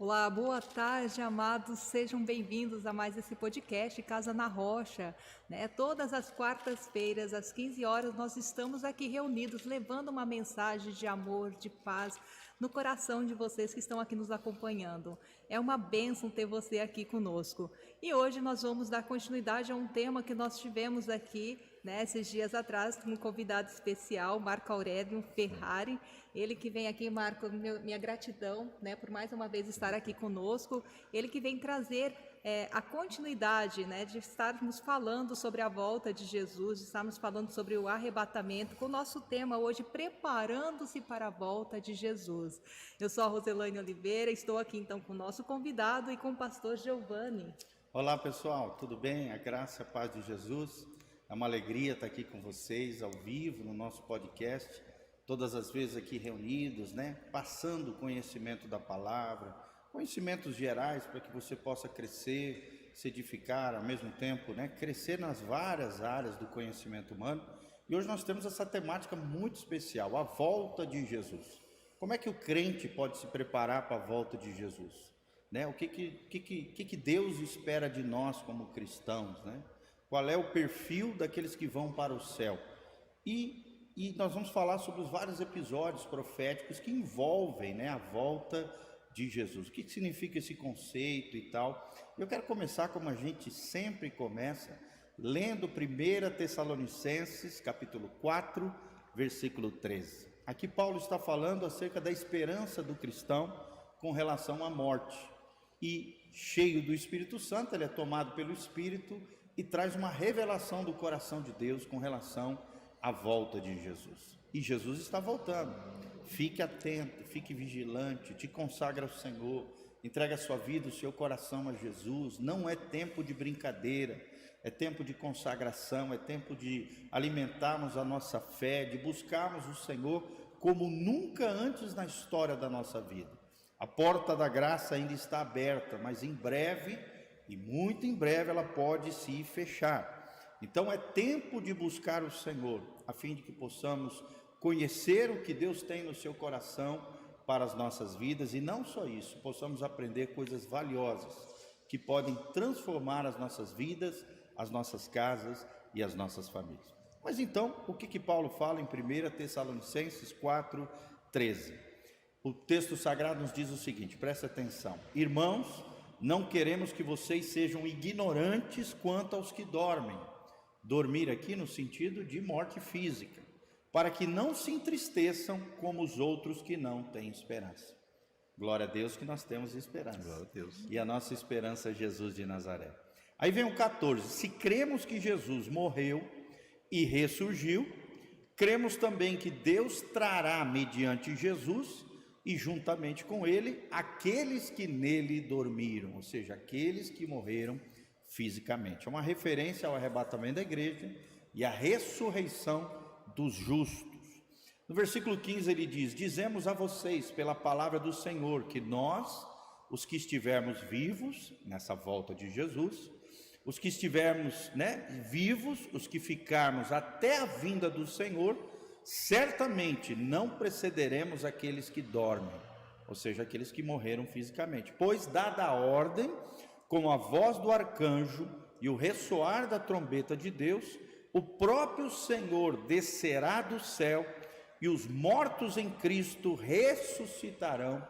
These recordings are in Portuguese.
Olá, boa tarde, amados. Sejam bem-vindos a mais esse podcast Casa na Rocha. Todas as quartas-feiras, às 15 horas, nós estamos aqui reunidos, levando uma mensagem de amor, de paz no coração de vocês que estão aqui nos acompanhando. É uma bênção ter você aqui conosco. E hoje nós vamos dar continuidade a um tema que nós tivemos aqui, esses dias atrás, com um convidado especial, Marco Aurélio Ferrari. Ele que vem aqui, Marco, minha gratidão, por mais uma vez estar aqui conosco. Ele que vem trazer a continuidade, de estarmos falando sobre a volta de Jesus, de estarmos falando sobre o arrebatamento, com o nosso tema hoje, preparando-se para a volta de Jesus. Eu sou a Roselane Oliveira, estou aqui então com o nosso convidado e com o pastor Giovanni. Olá pessoal, tudo bem? A graça e a paz de Jesus. É uma alegria estar aqui com vocês ao vivo no nosso podcast, todas as vezes aqui reunidos, passando o conhecimento da palavra, conhecimentos gerais para que você possa crescer, se edificar ao mesmo tempo, crescer nas várias áreas do conhecimento humano. E hoje nós temos essa temática muito especial, a volta de Jesus. Como é que o crente pode se preparar para a volta de Jesus? O que Deus espera de nós como cristãos, Qual é o perfil daqueles que vão para o céu? E nós vamos falar sobre os vários episódios proféticos que envolvem a volta de Jesus. O que significa esse conceito e tal? Eu quero começar como a gente sempre começa, lendo 1 Tessalonicenses, capítulo 4, versículo 13. Aqui Paulo está falando acerca da esperança do cristão com relação à morte. E cheio do Espírito Santo, ele é tomado pelo Espírito e traz uma revelação do coração de Deus com relação à volta de Jesus. E Jesus está voltando. Fique atento, fique vigilante, te consagra ao Senhor, entrega a sua vida, o seu coração a Jesus. Não é tempo de brincadeira, é tempo de consagração, é tempo de alimentarmos a nossa fé, de buscarmos o Senhor como nunca antes na história da nossa vida. A porta da graça ainda está aberta, mas em breve, e muito em breve, ela pode se fechar. Então é tempo de buscar o Senhor, a fim de que possamos conhecer o que Deus tem no seu coração para as nossas vidas, e não só isso, possamos aprender coisas valiosas que podem transformar as nossas vidas, as nossas casas e as nossas famílias. Mas então, o que Paulo fala em 1 Tessalonicenses 4, 13? O texto sagrado nos diz o seguinte, presta atenção: irmãos, não queremos que vocês sejam ignorantes quanto aos que dormem. Dormir aqui no sentido de morte física, para que não se entristeçam como os outros que não têm esperança. Glória a Deus que nós temos esperança. Glória a Deus. E a nossa esperança é Jesus de Nazaré. Aí vem o 14, se cremos que Jesus morreu e ressurgiu, cremos também que Deus trará mediante Jesus e juntamente com ele aqueles que nele dormiram, ou seja, aqueles que morreram fisicamente. É uma referência ao arrebatamento da igreja e à ressurreição dos justos. No versículo 15 ele diz, dizemos a vocês pela palavra do Senhor que nós, os que estivermos vivos nessa volta de Jesus, os que estivermos vivos, os que ficarmos até a vinda do Senhor, certamente não precederemos aqueles que dormem, ou seja, aqueles que morreram fisicamente, pois dada a ordem, com a voz do arcanjo e o ressoar da trombeta de Deus, o próprio Senhor descerá do céu e os mortos em Cristo ressuscitarão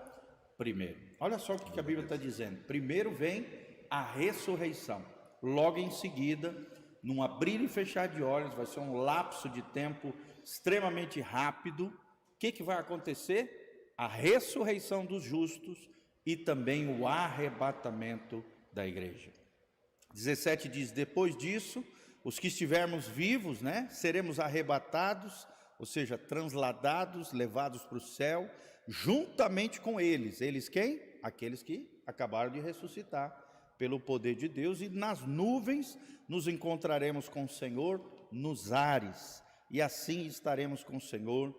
primeiro. Olha só o que a Bíblia está dizendo. Primeiro vem a ressurreição, logo em seguida, num abrir e fechar de olhos, vai ser um lapso de tempo extremamente rápido. O que vai acontecer? A ressurreição dos justos e também o arrebatamento da igreja. 17 diz, depois disso, os que estivermos vivos, seremos arrebatados, ou seja, transladados, levados para o céu, juntamente com eles. Eles quem? Aqueles que acabaram de ressuscitar pelo poder de Deus, e nas nuvens nos encontraremos com o Senhor nos ares, e assim estaremos com o Senhor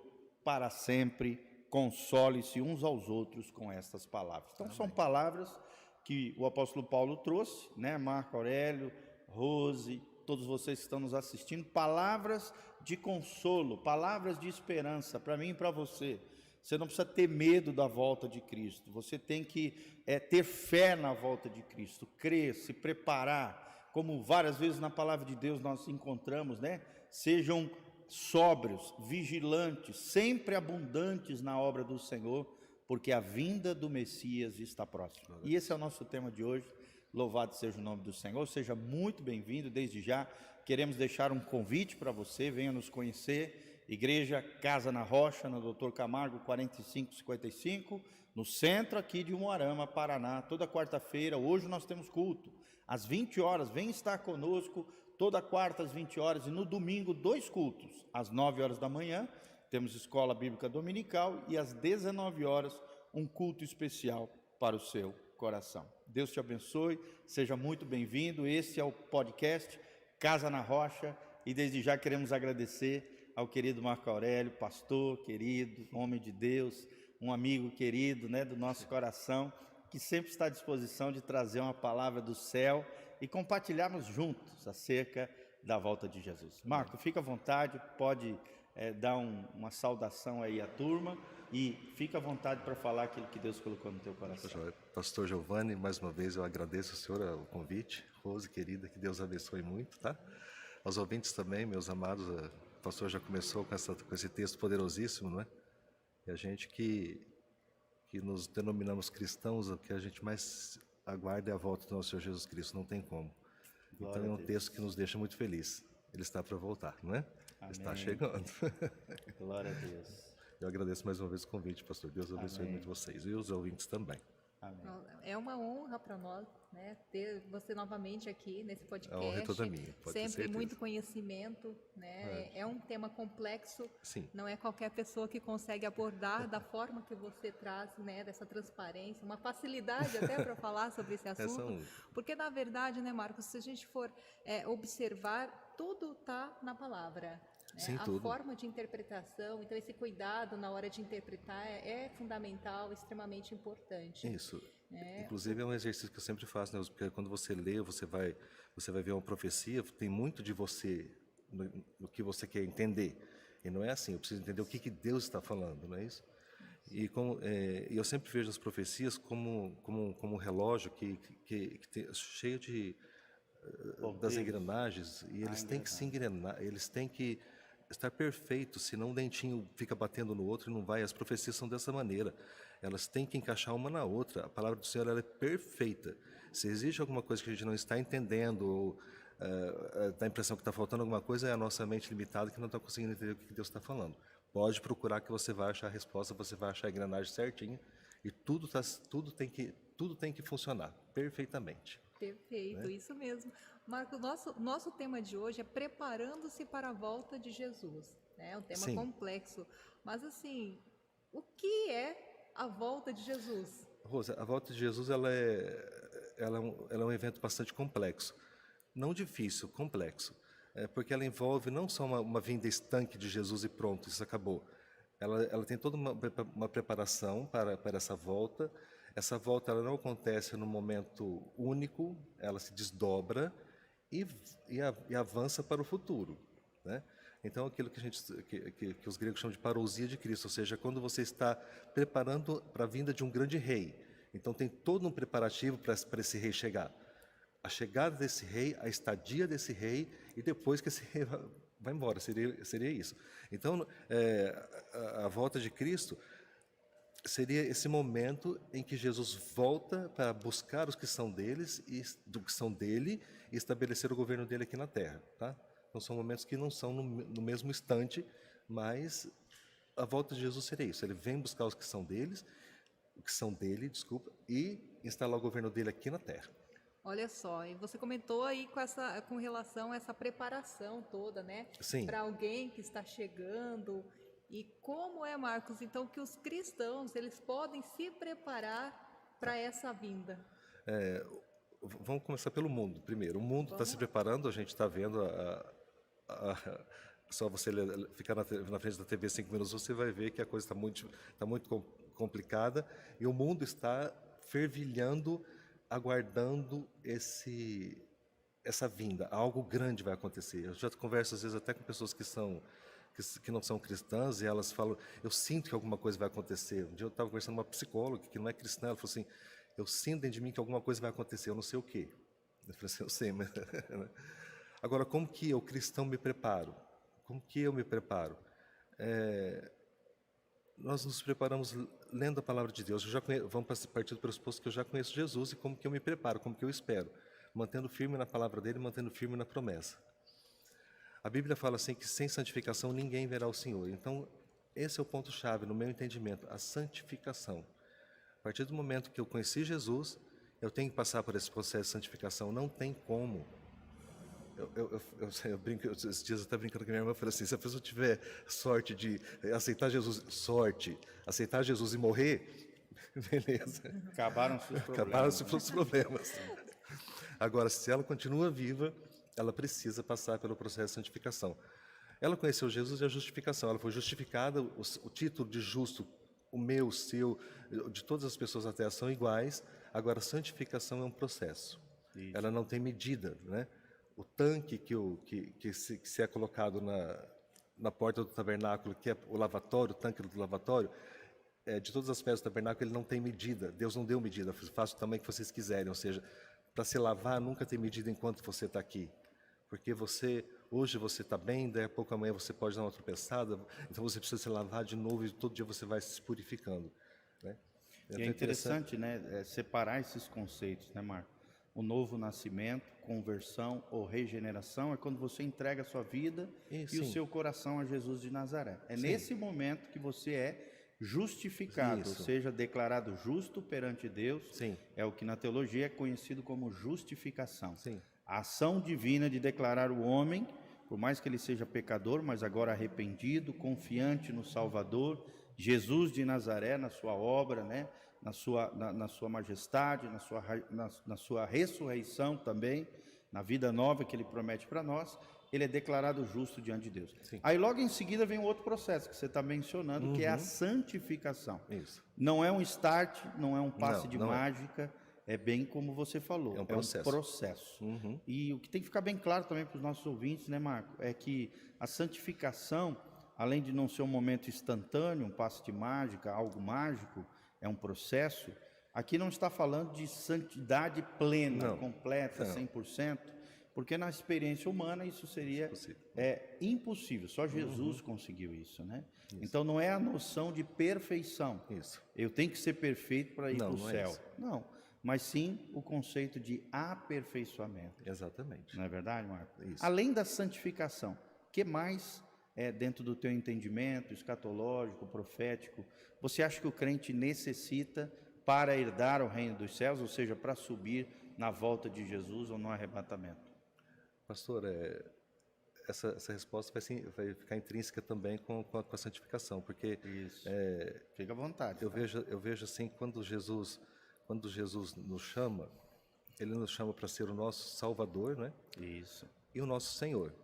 para sempre. Console-se uns aos outros com estas palavras. Então são palavras que o apóstolo Paulo trouxe, Marco Aurélio, Rose, todos vocês que estão nos assistindo, palavras de consolo, palavras de esperança para mim e para você. Você não precisa ter medo da volta de Cristo. Você tem que ter fé na volta de Cristo, crer, se preparar, como várias vezes na palavra de Deus nós encontramos, né? Sejam sóbrios, vigilantes, sempre abundantes na obra do Senhor, porque a vinda do Messias está próxima. E esse é o nosso tema de hoje. Louvado seja o nome do Senhor. Seja muito bem-vindo. Desde já queremos deixar um convite para você, venha nos conhecer. Igreja Casa na Rocha, na Doutor Camargo 4555, no centro aqui de Umuarama, Paraná. Toda quarta-feira, hoje nós temos culto às 20 horas, vem estar conosco toda quarta às 20 horas e no domingo 2 cultos, às 9 horas da manhã, temos escola bíblica dominical e às 19 horas um culto especial para o seu coração. Deus te abençoe, seja muito bem-vindo. Esse é o podcast Casa na Rocha e desde já queremos agradecer ao querido Marco Aurélio, pastor querido, homem de Deus, um amigo querido, né, do nosso coração, que sempre está à disposição de trazer uma palavra do céu e compartilharmos juntos acerca da volta de Jesus. Marco, fica à vontade, pode dar uma saudação aí à turma e fica à vontade para falar aquilo que Deus colocou no teu coração. Pastor Giovanni, mais uma vez eu agradeço ao senhor o convite. Rose, querida, que Deus abençoe muito, tá? Aos ouvintes também, meus amados, o pastor já começou com esse texto poderosíssimo, não é? E a gente que nos denominamos cristãos, o que a gente mais aguarda é a volta do nosso Senhor Jesus Cristo, não tem como. Então é um texto que nos deixa muito feliz. Ele está para voltar, não é? Amém. Está chegando. Glória a Deus. Eu agradeço mais uma vez o convite, pastor. Deus abençoe muito vocês e os ouvintes também. Amém. É uma honra para nós, né, ter você novamente aqui nesse podcast. A honra é toda minha, pode ter Sempre certeza. muito conhecimento, né? É um tema complexo. Sim. Não é qualquer pessoa que consegue abordar da forma que você traz, né, dessa transparência, uma facilidade até para falar sobre esse assunto. Porque na verdade, né, Marcos, se a gente for observar, tudo está na palavra. Sim, a tudo. forma de interpretação, então esse cuidado na hora de interpretar é fundamental, extremamente importante. Isso. Inclusive é um exercício que eu sempre faço, né? Porque quando você lê, você vai ver uma profecia, tem muito de você no que você quer entender. E não é assim, eu preciso entender o que Deus está falando, não é isso? E eu sempre vejo as profecias como um relógio cheio das engrenagens, e eles têm que se engrenar, eles têm que estar perfeitos, senão um dentinho fica batendo no outro e não vai. As profecias são dessa maneira, elas têm que encaixar uma na outra. A palavra do Senhor ela é perfeita. Se existe alguma coisa que a gente não está entendendo ou dá a impressão que está faltando alguma coisa, é a nossa mente limitada que não está conseguindo entender o que Deus está falando. Pode procurar que você vai achar a resposta, você vai achar a engrenagem certinha e tudo tem que funcionar perfeitamente. Perfeito, isso mesmo. Marcos, nosso tema de hoje é preparando-se para a volta de Jesus. É um tema complexo, mas assim, o que é a volta de Jesus? Rosa, a volta de Jesus ela é um evento bastante complexo. Não difícil, complexo. Porque ela envolve não só uma vinda estanque de Jesus e pronto, isso acabou. Ela tem toda uma preparação para essa volta. Essa volta ela não acontece num momento único, ela se desdobra e avança para o futuro, né? Então, aquilo que os gregos chamam de parousia de Cristo, ou seja, quando você está preparando para a vinda de um grande rei. Então, tem todo um preparativo para esse rei chegar. A chegada desse rei, a estadia desse rei e depois que esse rei vai embora, seria isso. Então, a volta de Cristo seria esse momento em que Jesus volta para buscar os que são deles do que são dele e estabelecer o governo dele aqui na Terra, tá? Então são momentos que não são no mesmo instante, mas a volta de Jesus seria isso. Ele vem buscar os que são dele, e instalar o governo dele aqui na Terra. Olha só, e você comentou aí com relação a essa preparação toda, né? Sim. Para alguém que está chegando. E como é, Marcos, então, que os cristãos eles podem se preparar para essa vinda? Vamos começar pelo mundo primeiro. O mundo está se preparando, a gente está vendo só você ficar na frente da TV 5 minutos, você vai ver que a coisa está muito complicada e o mundo está fervilhando, aguardando essa vinda. Algo grande vai acontecer. Eu já converso às vezes até com pessoas que são que não são cristãs, e elas falam, eu sinto que alguma coisa vai acontecer. Um dia eu estava conversando com uma psicóloga que não é cristã, ela falou assim, eu sinto dentro de mim que alguma coisa vai acontecer, eu não sei o quê. Eu falei assim, eu sei, mas... Agora, como que eu, cristão, me preparo? Como que eu me preparo? Nós nos preparamos lendo a palavra de Deus. Vamos partir do pressuposto que eu já conheço Jesus, e como que eu me preparo, como que eu espero, mantendo firme na palavra dele, mantendo firme na promessa. A Bíblia fala assim que sem santificação ninguém verá o Senhor. Então, esse é o ponto-chave no meu entendimento, a santificação. A partir do momento que eu conheci Jesus, eu tenho que passar por esse processo de santificação, não tem como. Eu brinco, esses dias eu estava brincando com a minha irmã, eu falei assim, se a pessoa tiver sorte de aceitar Jesus, aceitar Jesus e morrer, beleza. Acabaram-se os problemas. Acabaram-se os problemas. Agora, se ela continua viva, ela precisa passar pelo processo de santificação. Ela conheceu Jesus e a justificação, ela foi justificada, o título de justo, o meu, o seu, de todas as pessoas até são iguais. Agora, a santificação é um processo. Isso. Ela não tem medida, né? O tanque que se é colocado na porta do tabernáculo, que é o lavatório, o tanque do lavatório, de todas as peças do tabernáculo, ele não tem medida. Deus não deu medida, faça o tamanho que vocês quiserem. Ou seja, para se lavar nunca tem medida enquanto você está aqui. Porque hoje você está bem, daí a pouco amanhã você pode dar uma tropeçada, então você precisa se lavar de novo e todo dia você vai se purificando. Né? E é interessante, né, separar esses conceitos, né, Marco? O novo nascimento, conversão ou regeneração é quando você entrega a sua vida e o seu coração a Jesus de Nazaré. É nesse momento que você é justificado, ou seja, declarado justo perante Deus. Sim. É o que na teologia é conhecido como justificação. Sim. A ação divina de declarar o homem, por mais que ele seja pecador, mas agora arrependido, confiante no Salvador, Jesus de Nazaré, na sua obra, né? Na sua majestade, na sua ressurreição também, na vida nova que ele promete para nós, ele é declarado justo diante de Deus. Sim. Aí logo em seguida vem um outro processo que você está mencionando, que é a santificação. Isso. Não é um start, não é um passe de mágica, é bem como você falou, é um processo. E o que tem que ficar bem claro também para os nossos ouvintes, né, Marco, é que a santificação, além de não ser um momento instantâneo, um passe de mágica, algo mágico, é um processo. Aqui não está falando de santidade plena, completa, 100%, porque na experiência humana isso seria impossível. Só Jesus conseguiu isso, né? Isso. Então não é a noção de perfeição. Isso. Eu tenho que ser perfeito para ir para o céu. Não, mas sim o conceito de aperfeiçoamento. Exatamente. Não é verdade, Marco? Isso. Além da santificação, o que mais dentro do teu entendimento escatológico, profético, você acha que o crente necessita para herdar o reino dos céus, ou seja, para subir na volta de Jesus ou no arrebatamento? Pastor, essa resposta vai ficar intrínseca também com a santificação, porque fica à vontade. Eu vejo assim, quando Jesus nos chama, ele nos chama para ser o nosso Salvador, né? Isso. E o nosso Senhor.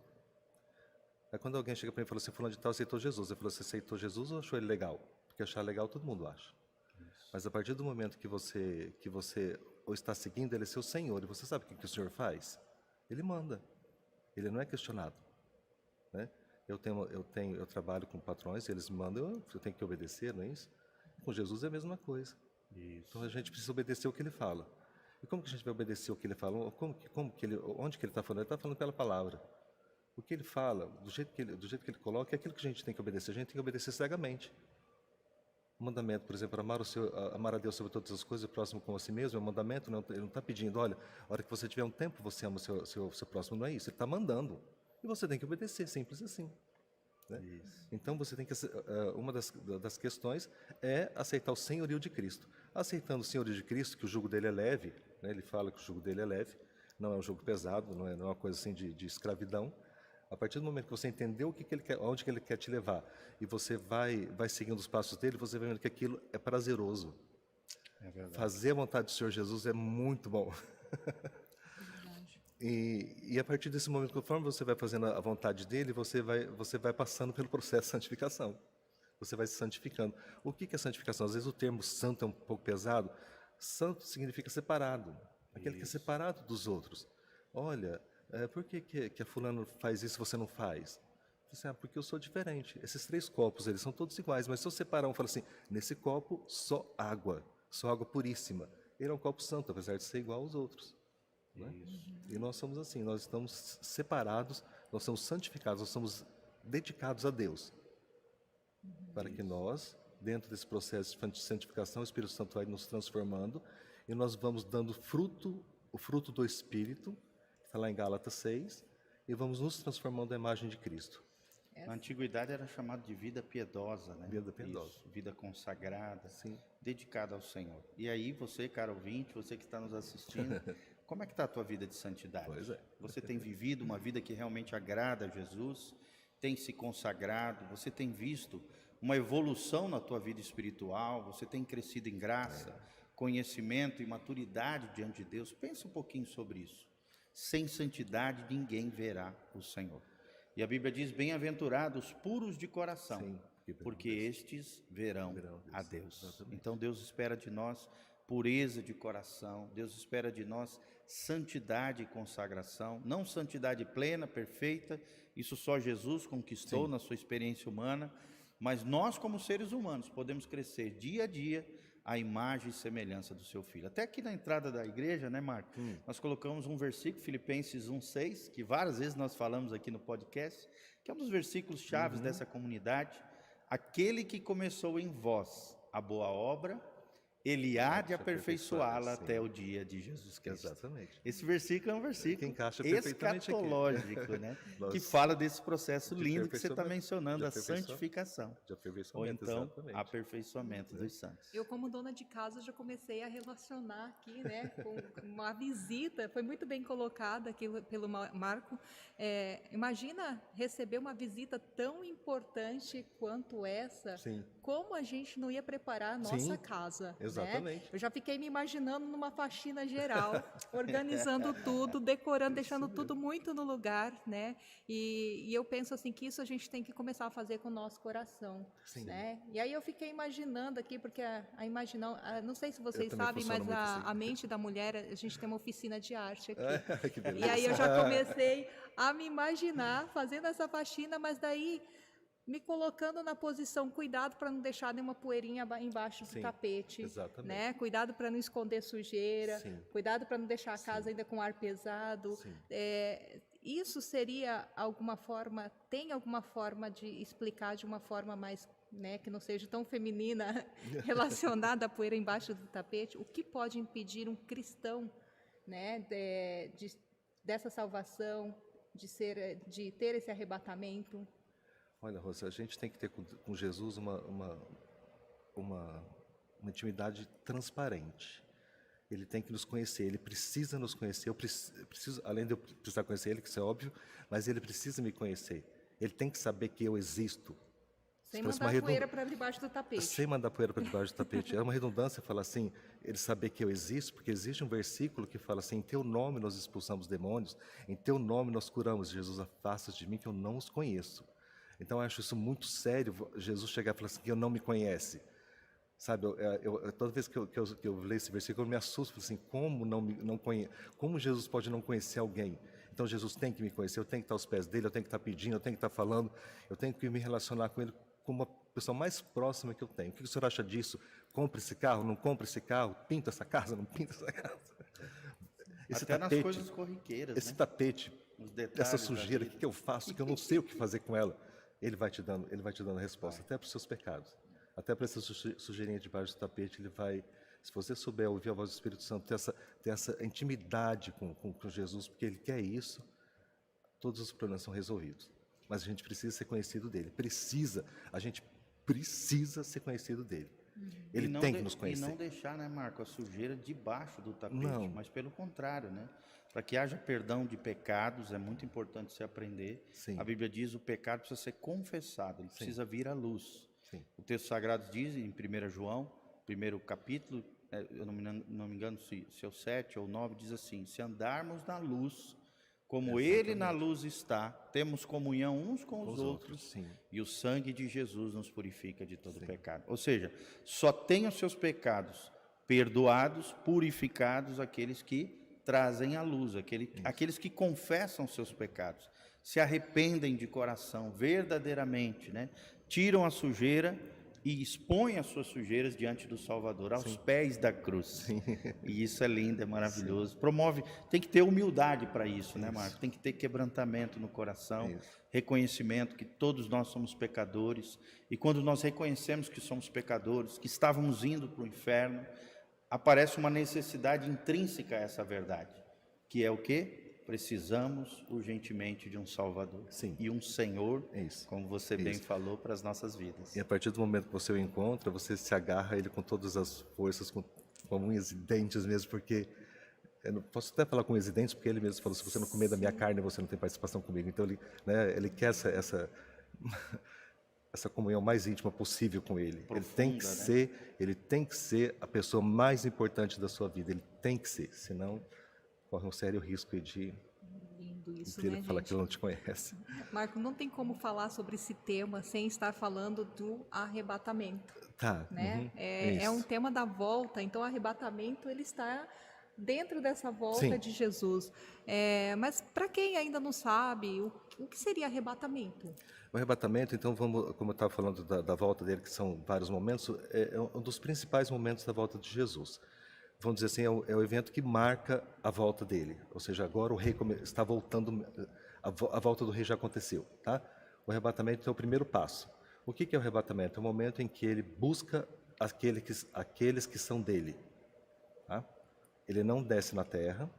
Aí quando alguém chega para mim e fala assim, fulano de tal aceitou Jesus, eu falo, você aceitou Jesus ou achou ele legal? Porque achar legal todo mundo acha. Isso. Mas a partir do momento que você ou está seguindo, ele é seu Senhor, e você sabe o que o Senhor faz? Ele manda. Ele não é questionado. Né? Eu trabalho com patrões, eles me mandam, eu tenho que obedecer, não é isso? Com Jesus é a mesma coisa. Isso. Então a gente precisa obedecer o que ele fala. E como que a gente vai obedecer o que ele fala? Onde que ele está falando? Ele está falando pela palavra. O que ele fala, do jeito que ele coloca, é aquilo que a gente tem que obedecer. A gente tem que obedecer cegamente. O mandamento, por exemplo, amar a Deus sobre todas as coisas e o próximo como a si mesmo, é um mandamento, ele não está pedindo, olha, a hora que você tiver um tempo, você ama o seu próximo, não é isso. Ele está mandando. E você tem que obedecer, simples assim. Né? Então, você tem que... uma das questões é aceitar o senhorio de Cristo. Aceitando o senhorio de Cristo, que o jugo dele é leve, né? Ele fala que o jugo dele é leve, não é um jugo pesado, não é uma coisa assim de escravidão. A partir do momento que você entendeu onde que ele quer te levar, e você vai seguindo os passos dele, você vai vendo que aquilo é prazeroso. É verdade. Fazer a vontade do Senhor Jesus é muito bom. E a partir desse momento, conforme você vai fazendo a vontade dele, você vai passando pelo processo de santificação. Você vai se santificando. O que é santificação? Às vezes o termo santo é um pouco pesado. Santo significa separado. Aquele que é separado dos outros. Olha... por que a fulano faz isso e você não faz? Assim, porque eu sou diferente. Esses 3 copos, eles são todos iguais, mas se eu separar um, eu falo assim, nesse copo só água puríssima. Ele é um copo santo, apesar de ser igual aos outros. Né? E nós somos assim, nós estamos separados, nós somos santificados, nós somos dedicados a Deus. Para que nós, dentro desse processo de santificação, o Espírito Santo vai nos transformando e nós vamos dando fruto, o fruto do Espírito, que está lá em Gálatas 6, e vamos nos transformando à imagem de Cristo. Na antiguidade era chamado de vida piedosa, né? Vida piedosa. Isso, vida consagrada, Sim. dedicada ao Senhor. E aí você, caro ouvinte, você que está nos assistindo, como é que está a tua vida de santidade? Pois é. Você tem vivido uma vida que realmente agrada a Jesus? Tem se consagrado? Você tem visto uma evolução na tua vida espiritual? Você tem crescido em graça, conhecimento e maturidade diante de Deus? Pensa um pouquinho sobre isso. Sem santidade ninguém verá o Senhor. E a Bíblia diz, bem-aventurados puros de coração, Sim, porque estes verão a Deus. Exatamente. Então Deus espera de nós pureza de coração, Deus espera de nós santidade e consagração, não santidade plena, perfeita, isso só Jesus conquistou na sua experiência humana, mas nós como seres humanos podemos crescer dia a dia a imagem e semelhança do seu Filho. Até aqui na entrada da igreja, né, Marco? Nós colocamos um versículo, Filipenses 1:6, que várias vezes nós falamos aqui no podcast, que é um dos versículos chaves dessa comunidade. Aquele que começou em vós a boa obra, ele há de aperfeiçoá-la até o dia de Jesus Cristo. Exatamente. Esse versículo é um versículo Que encaixa perfeitamente escatológico, né? Que fala desse processo lindo que você está mencionando, a santificação. De Ou aperfeiçoamento, então, exatamente. aperfeiçoamento dos santos. Eu, como dona de casa, já comecei a relacionar aqui, né, com uma visita. Foi muito bem colocada aqui pelo Marco. Imagina receber uma visita tão importante quanto essa. Sim. Como a gente não ia preparar a nossa casa, exatamente. né? Eu já fiquei me imaginando numa faxina geral, organizando tudo, decorando, deixando tudo muito no lugar, né? E eu penso assim que isso a gente tem que começar a fazer com o nosso coração, né? E aí eu fiquei imaginando aqui, porque não sei se vocês sabem, mas a mente da mulher, a gente tem uma oficina de arte aqui. Que beleza. E aí eu já comecei a me imaginar fazendo essa faxina, mas daí me colocando na posição, cuidado para não deixar nenhuma poeirinha embaixo do tapete, exatamente. né? Cuidado para não esconder sujeira, cuidado para não deixar a casa ainda com ar pesado. Isso seria tem alguma forma de explicar de uma forma mais, né, que não seja tão feminina, relacionada à poeira embaixo do tapete? O que pode impedir um cristão, né, dessa salvação, de ter esse arrebatamento? Olha, Rosa, a gente tem que ter com Jesus uma intimidade transparente. Ele tem que nos conhecer, ele precisa nos conhecer. Eu preciso, além de eu precisar conhecer ele, que isso é óbvio, mas ele precisa me conhecer. Ele tem que saber que eu existo. Sem mandar poeira para debaixo do tapete. Sem mandar poeira para debaixo do tapete. É uma redundância falar assim, ele saber que eu existo, porque existe um versículo que fala assim, em teu nome nós expulsamos demônios, em teu nome nós curamos. Jesus, afasta de mim que eu não os conheço. Então, eu acho isso muito sério, Jesus chegar e falar assim, que eu não me conhece. Sabe, toda vez que eu leio esse versículo, eu me assusto, falo assim, como Jesus pode não conhecer alguém? Então, Jesus tem que me conhecer, eu tenho que estar aos pés dele, eu tenho que estar pedindo, eu tenho que estar falando, eu tenho que me relacionar com ele como a pessoa mais próxima que eu tenho. O que o senhor acha disso? Compre esse carro, não compre esse carro? Pinta essa casa, não pinta essa casa? Esse até tapete, nas coisas corriqueiras, esse tapete, essa sujeira, o que eu faço, que eu não sei o que fazer com ela? Ele vai te dando a resposta, até para os seus pecados. Até para essa sujeirinha debaixo do tapete, ele vai, se você souber ouvir a voz do Espírito Santo, ter essa intimidade com Jesus, porque ele quer isso, todos os problemas são resolvidos. Mas a gente precisa ser conhecido dele. A gente precisa ser conhecido dele. Ele tem que nos conhecer. E não deixar, né, Marco, a sujeira debaixo do tapete, mas pelo contrário, né? Para que haja perdão de pecados, é muito importante você aprender. Sim. A Bíblia diz que o pecado precisa ser confessado, ele precisa vir à luz. Sim. O texto sagrado diz, em 1 João, primeiro capítulo, eu não me engano se é o 7 ou 9, diz assim, se andarmos na luz, como ele na luz está, temos comunhão uns com os outros e o sangue de Jesus nos purifica de todo pecado. Ou seja, só tem os seus pecados perdoados, purificados, aqueles que trazem à luz, aqueles que confessam seus pecados, se arrependem de coração, verdadeiramente, né? Tiram a sujeira e expõem as suas sujeiras diante do Salvador, aos pés da cruz. Sim. E isso é lindo, é maravilhoso. Promove, tem que ter humildade para isso, né, Marco? Tem que ter quebrantamento no coração, reconhecimento que todos nós somos pecadores. E quando nós reconhecemos que somos pecadores, que estávamos indo para o inferno, aparece uma necessidade intrínseca a essa verdade, que é o quê? Precisamos urgentemente de um Salvador. Sim. E um Senhor, como você bem Isso. falou, para as nossas vidas. E a partir do momento que você o encontra, você se agarra a ele com todas as forças, com unhas e dentes mesmo, porque eu não posso até falar com unhas e dentes, porque ele mesmo falou, se você não comer da minha carne, você não tem participação comigo. Então ele quer essa comunhão mais íntima possível com ele. Profunda, Ele tem que ser a pessoa mais importante da sua vida. Ele tem que ser, senão corre um sério risco de Lindo isso, ele né, falar que gente? ele não te conhece. Marco, não tem como falar sobre esse tema sem estar falando do arrebatamento, Tá. né? É um tema da volta, então o arrebatamento ele está dentro dessa volta Sim. de Jesus. Mas para quem ainda não sabe, o que seria arrebatamento? O arrebatamento, então, como eu estava falando da volta dele, que são vários momentos, é um dos principais momentos da volta de Jesus. Vamos dizer assim, é o evento que marca a volta dele. Ou seja, agora o rei está voltando, a volta do rei já aconteceu. Tá? O arrebatamento é o primeiro passo. O que é o arrebatamento? É o momento em que ele busca aqueles que são dele. Tá? Ele não desce na terra,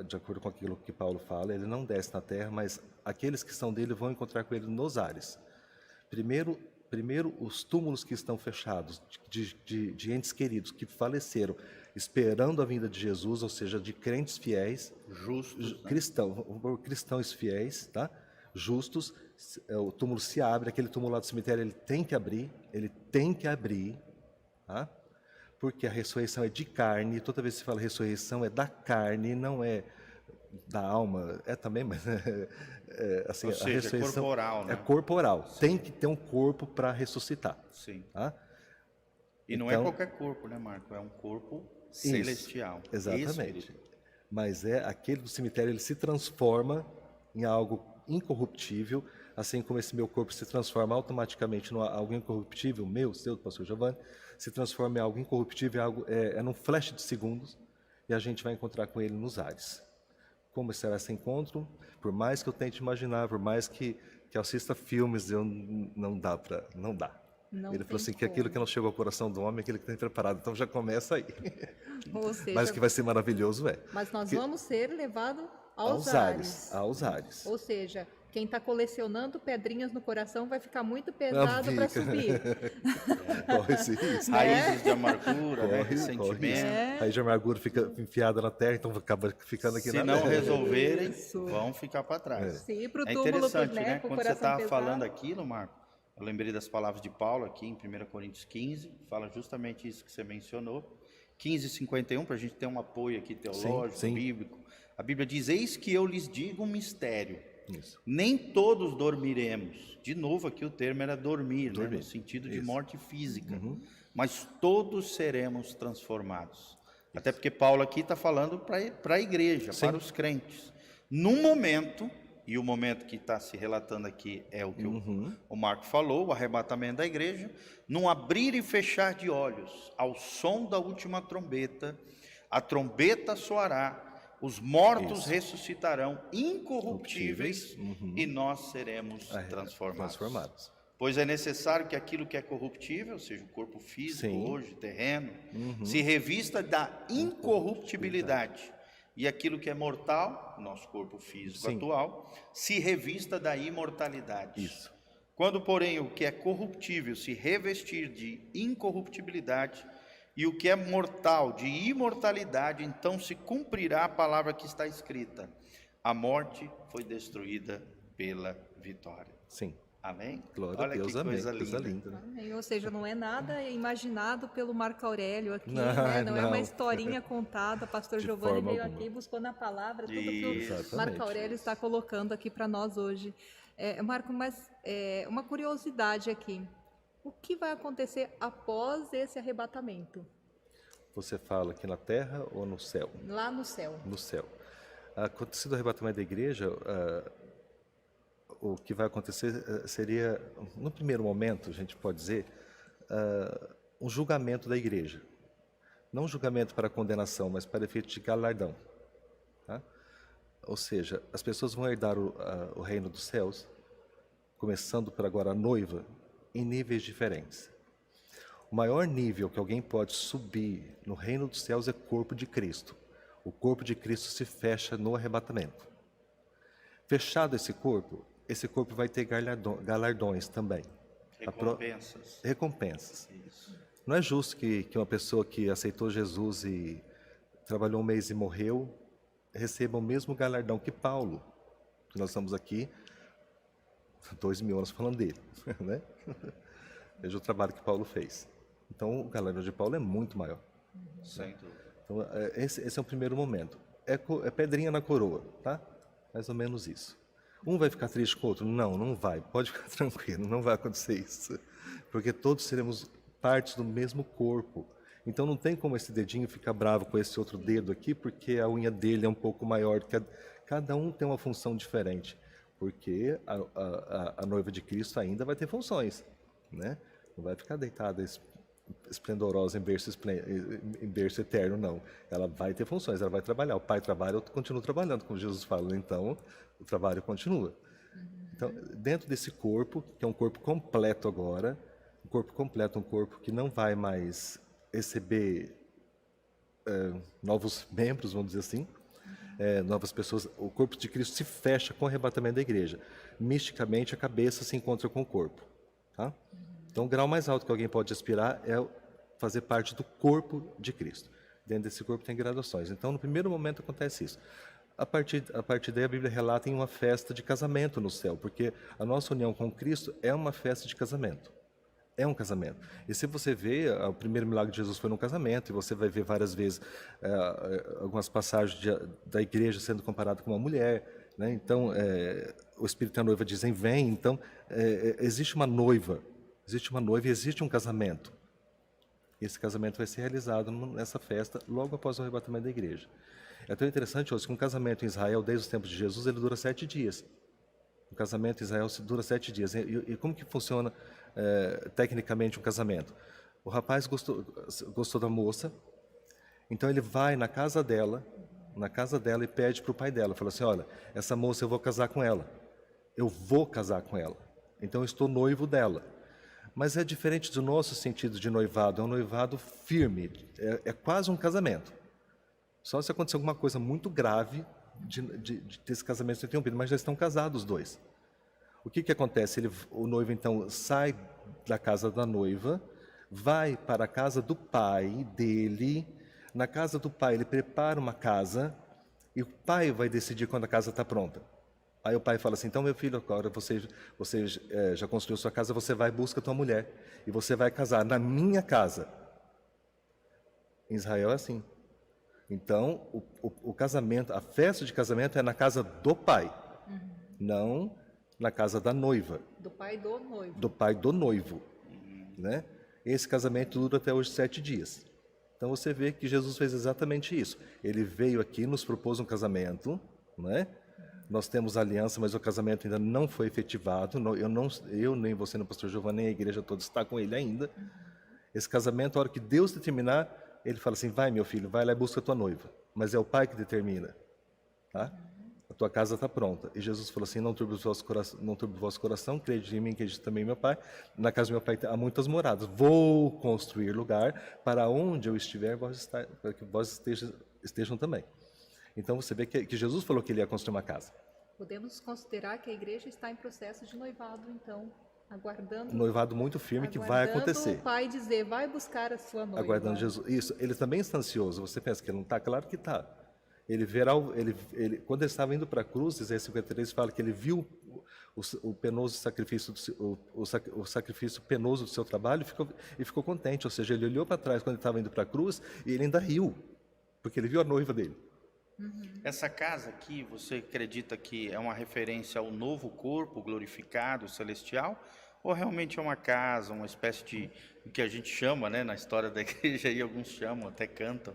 de acordo com aquilo que Paulo fala, ele não desce na terra, mas aqueles que são dele vão encontrar com ele nos ares. Primeiro os túmulos que estão fechados, de entes queridos que faleceram, esperando a vinda de Jesus, ou seja, de crentes fiéis, Justos, né? cristãos fiéis, tá? Justos, o túmulo se abre, aquele túmulo lá do cemitério ele tem que abrir, tá? Porque a ressurreição é de carne, toda vez que se fala ressurreição é da carne, não é da alma, também, mas assim, Ou seja, a ressurreição corporal, né? é corporal, tem que ter um corpo para ressuscitar. Sim. Tá? E não é qualquer corpo, né, Marco? É um corpo celestial. Exatamente. Espírito. Mas aquele do cemitério, ele se transforma em algo incorruptível, assim como esse meu corpo se transforma automaticamente em algo incorruptível, meu, seu, do pastor Giovanni, se transforma em algo incorruptível, num flash de segundos, e a gente vai encontrar com ele nos ares. Como será esse encontro? Por mais que eu tente imaginar, por mais que assista filmes, não dá. Ele falou assim, que aquilo que não chegou ao coração do homem é aquele que tem preparado. Então já começa aí. Ou seja, Mas que vai ser maravilhoso, Mas nós vamos ser levados aos ares. ares. Ou seja, quem está colecionando pedrinhas no coração vai ficar muito pesado para subir. Corre esse risco. Raízes de amargura, né? Corre Ressentimento. Raiz de amargura fica enfiada na terra, então acaba ficando aqui Se na não terra. resolverem, vão ficar para trás. Sim, pro É túmulo, interessante, né? né? Com o Quando você coração estava pesado. falando aquilo, Marco, eu lembrei das palavras de Paulo aqui em 1 Coríntios 15, fala justamente isso que você mencionou. 15:51, para a gente ter um apoio aqui teológico, Sim. bíblico. A Bíblia diz, eis que eu lhes digo um mistério. Isso. Nem todos dormiremos. De novo, aqui o termo era dormir. Né? No sentido de Isso. morte física. Mas todos seremos transformados. Até porque Paulo aqui está falando para a igreja, para os crentes. Num momento, e o momento que está se relatando aqui é o que o Marco falou, o arrebatamento da igreja, num abrir e fechar de olhos, ao som da última trombeta, a trombeta soará, os mortos ressuscitarão incorruptíveis e nós seremos transformados. Pois é necessário que aquilo que é corruptível, ou seja, o corpo físico hoje, terreno, se revista da incorruptibilidade. E aquilo que é mortal, nosso corpo físico atual, se revista da imortalidade. Isso. Quando, porém, o que é corruptível se revestir de incorruptibilidade, e o que é mortal de imortalidade, então se cumprirá a palavra que está escrita: a morte foi destruída pela vitória. Sim. Amém? Glória Olha a Deus, que amém. coisa Coisa linda. linda, né? Amém. Ou seja, não é nada imaginado pelo Marco Aurélio aqui, Não, né? Não é uma não. historinha contada. O pastor De Giovanni forma veio alguma. aqui buscou na palavra tudo que Isso. o Exatamente. Marco Aurélio está colocando aqui para nós hoje. Marco, mas uma curiosidade aqui. O que vai acontecer após esse arrebatamento? Você fala aqui na terra ou no céu? Lá no céu. No céu. Acontecido o arrebatamento da igreja, o que vai acontecer seria, no primeiro momento, a gente pode dizer, um julgamento da igreja. Não um julgamento para condenação, mas para efeito de galardão. Tá? Ou seja, as pessoas vão herdar o reino dos céus, começando por agora a noiva, em níveis diferentes. O maior nível que alguém pode subir no reino dos céus é o corpo de Cristo. O corpo de Cristo se fecha no arrebatamento. Fechado esse corpo vai ter galardões também. Recompensas. Recompensas. Isso. Não é justo que uma pessoa que aceitou Jesus e trabalhou um mês e morreu, receba o mesmo galardão que Paulo, que nós estamos aqui 2000 anos falando dele, né? Veja o trabalho que Paulo fez. Então, o galardão de Paulo é muito maior. Sem dúvida. Então, esse é o primeiro momento. É pedrinha na coroa, tá? Mais ou menos isso. Um vai ficar triste com o outro? Não, não vai. Pode ficar tranquilo, não vai acontecer isso. Porque todos seremos partes do mesmo corpo. Então, não tem como esse dedinho ficar bravo com esse outro dedo aqui, porque a unha dele é um pouco maior. Cada um tem uma função diferente. Porque a noiva de Cristo ainda vai ter funções, né? Não vai ficar deitada esplendorosa em berço eterno, não. Ela vai ter funções, ela vai trabalhar. O pai trabalha, eu continuo trabalhando, como Jesus fala. Então, o trabalho continua. Então, dentro desse corpo, que é um corpo completo agora, um corpo completo, um corpo que não vai mais receber novos membros, vamos dizer assim, novas pessoas. O corpo de Cristo se fecha com o arrebatamento da igreja. Misticamente, a cabeça se encontra com o corpo. Tá? Então, o grau mais alto que alguém pode aspirar é fazer parte do corpo de Cristo. Dentro desse corpo tem graduações. Então, no primeiro momento acontece isso. A partir daí, a Bíblia relata em uma festa de casamento no céu, porque a nossa união com Cristo é uma festa de casamento. É um casamento. E se você vê, o primeiro milagre de Jesus foi num casamento, e você vai ver várias vezes algumas passagens da igreja sendo comparada com uma mulher, né? Então, o Espírito e a noiva dizem, vem. Então, existe uma noiva e existe um casamento. E esse casamento vai ser realizado nessa festa logo após o arrebatamento da igreja. É tão interessante hoje que um casamento em Israel, desde os tempos de Jesus, ele dura 7 dias. Um casamento em Israel dura 7 dias. E como que funciona tecnicamente um casamento? O rapaz gostou da moça, então ele vai na casa dela e pede para o pai dela, fala assim, olha, essa moça eu vou casar com ela. Eu vou casar com ela. Então eu estou noivo dela. Mas é diferente do nosso sentido de noivado, é um noivado firme, é quase um casamento. Só se acontecer alguma coisa muito grave desse casamento ser interrompido, mas já estão casados os dois. O que acontece? O noivo, então, sai da casa da noiva, vai para a casa do pai dele. Na casa do pai, ele prepara uma casa e o pai vai decidir quando a casa está pronta. Aí o pai fala assim, então, meu filho, agora você já construiu sua casa, você vai e busca a tua mulher e você vai casar na minha casa. Em Israel é assim. Então, o casamento, a festa de casamento é na casa do pai, não na casa da noiva. Do pai do noivo. Do pai do noivo. Né? Esse casamento dura até hoje 7 dias. Então, você vê que Jesus fez exatamente isso. Ele veio aqui, nos propôs um casamento, né? Nós temos aliança, mas o casamento ainda não foi efetivado. Eu nem você, nem o pastor Giovanni, nem a igreja toda está com ele ainda. Esse casamento, a hora que Deus determinar, ele fala assim, vai meu filho, vai lá e busca a tua noiva. Mas é o pai que determina. Tá? A tua casa está pronta. E Jesus falou assim, não turbe o vosso coração, crede em mim, crede também em meu pai. Na casa do meu pai há muitas moradas. Vou construir lugar para onde eu estiver, para que vós estejam também. Então você vê que Jesus falou que ele ia construir uma casa. Podemos considerar que a igreja está em processo de noivado, então, aguardando. Um noivado muito firme que vai acontecer. O pai dizer, vai buscar a sua noiva. Aguardando Jesus. Isso, ele também está ansioso. Você pensa que ele não está? Claro que está. Ele verá, quando ele estava indo para a cruz, Isaías 53 fala que ele viu o penoso sacrifício, o sacrifício penoso do seu trabalho e ficou contente. Ou seja, ele olhou para trás quando ele estava indo para a cruz e ele ainda riu, porque ele viu a noiva dele. Essa casa aqui, você acredita que é uma referência ao novo corpo glorificado, celestial? ou realmente é uma casa, uma espécie de, o que a gente chama, né, na história da igreja, aí alguns chamam, até cantam,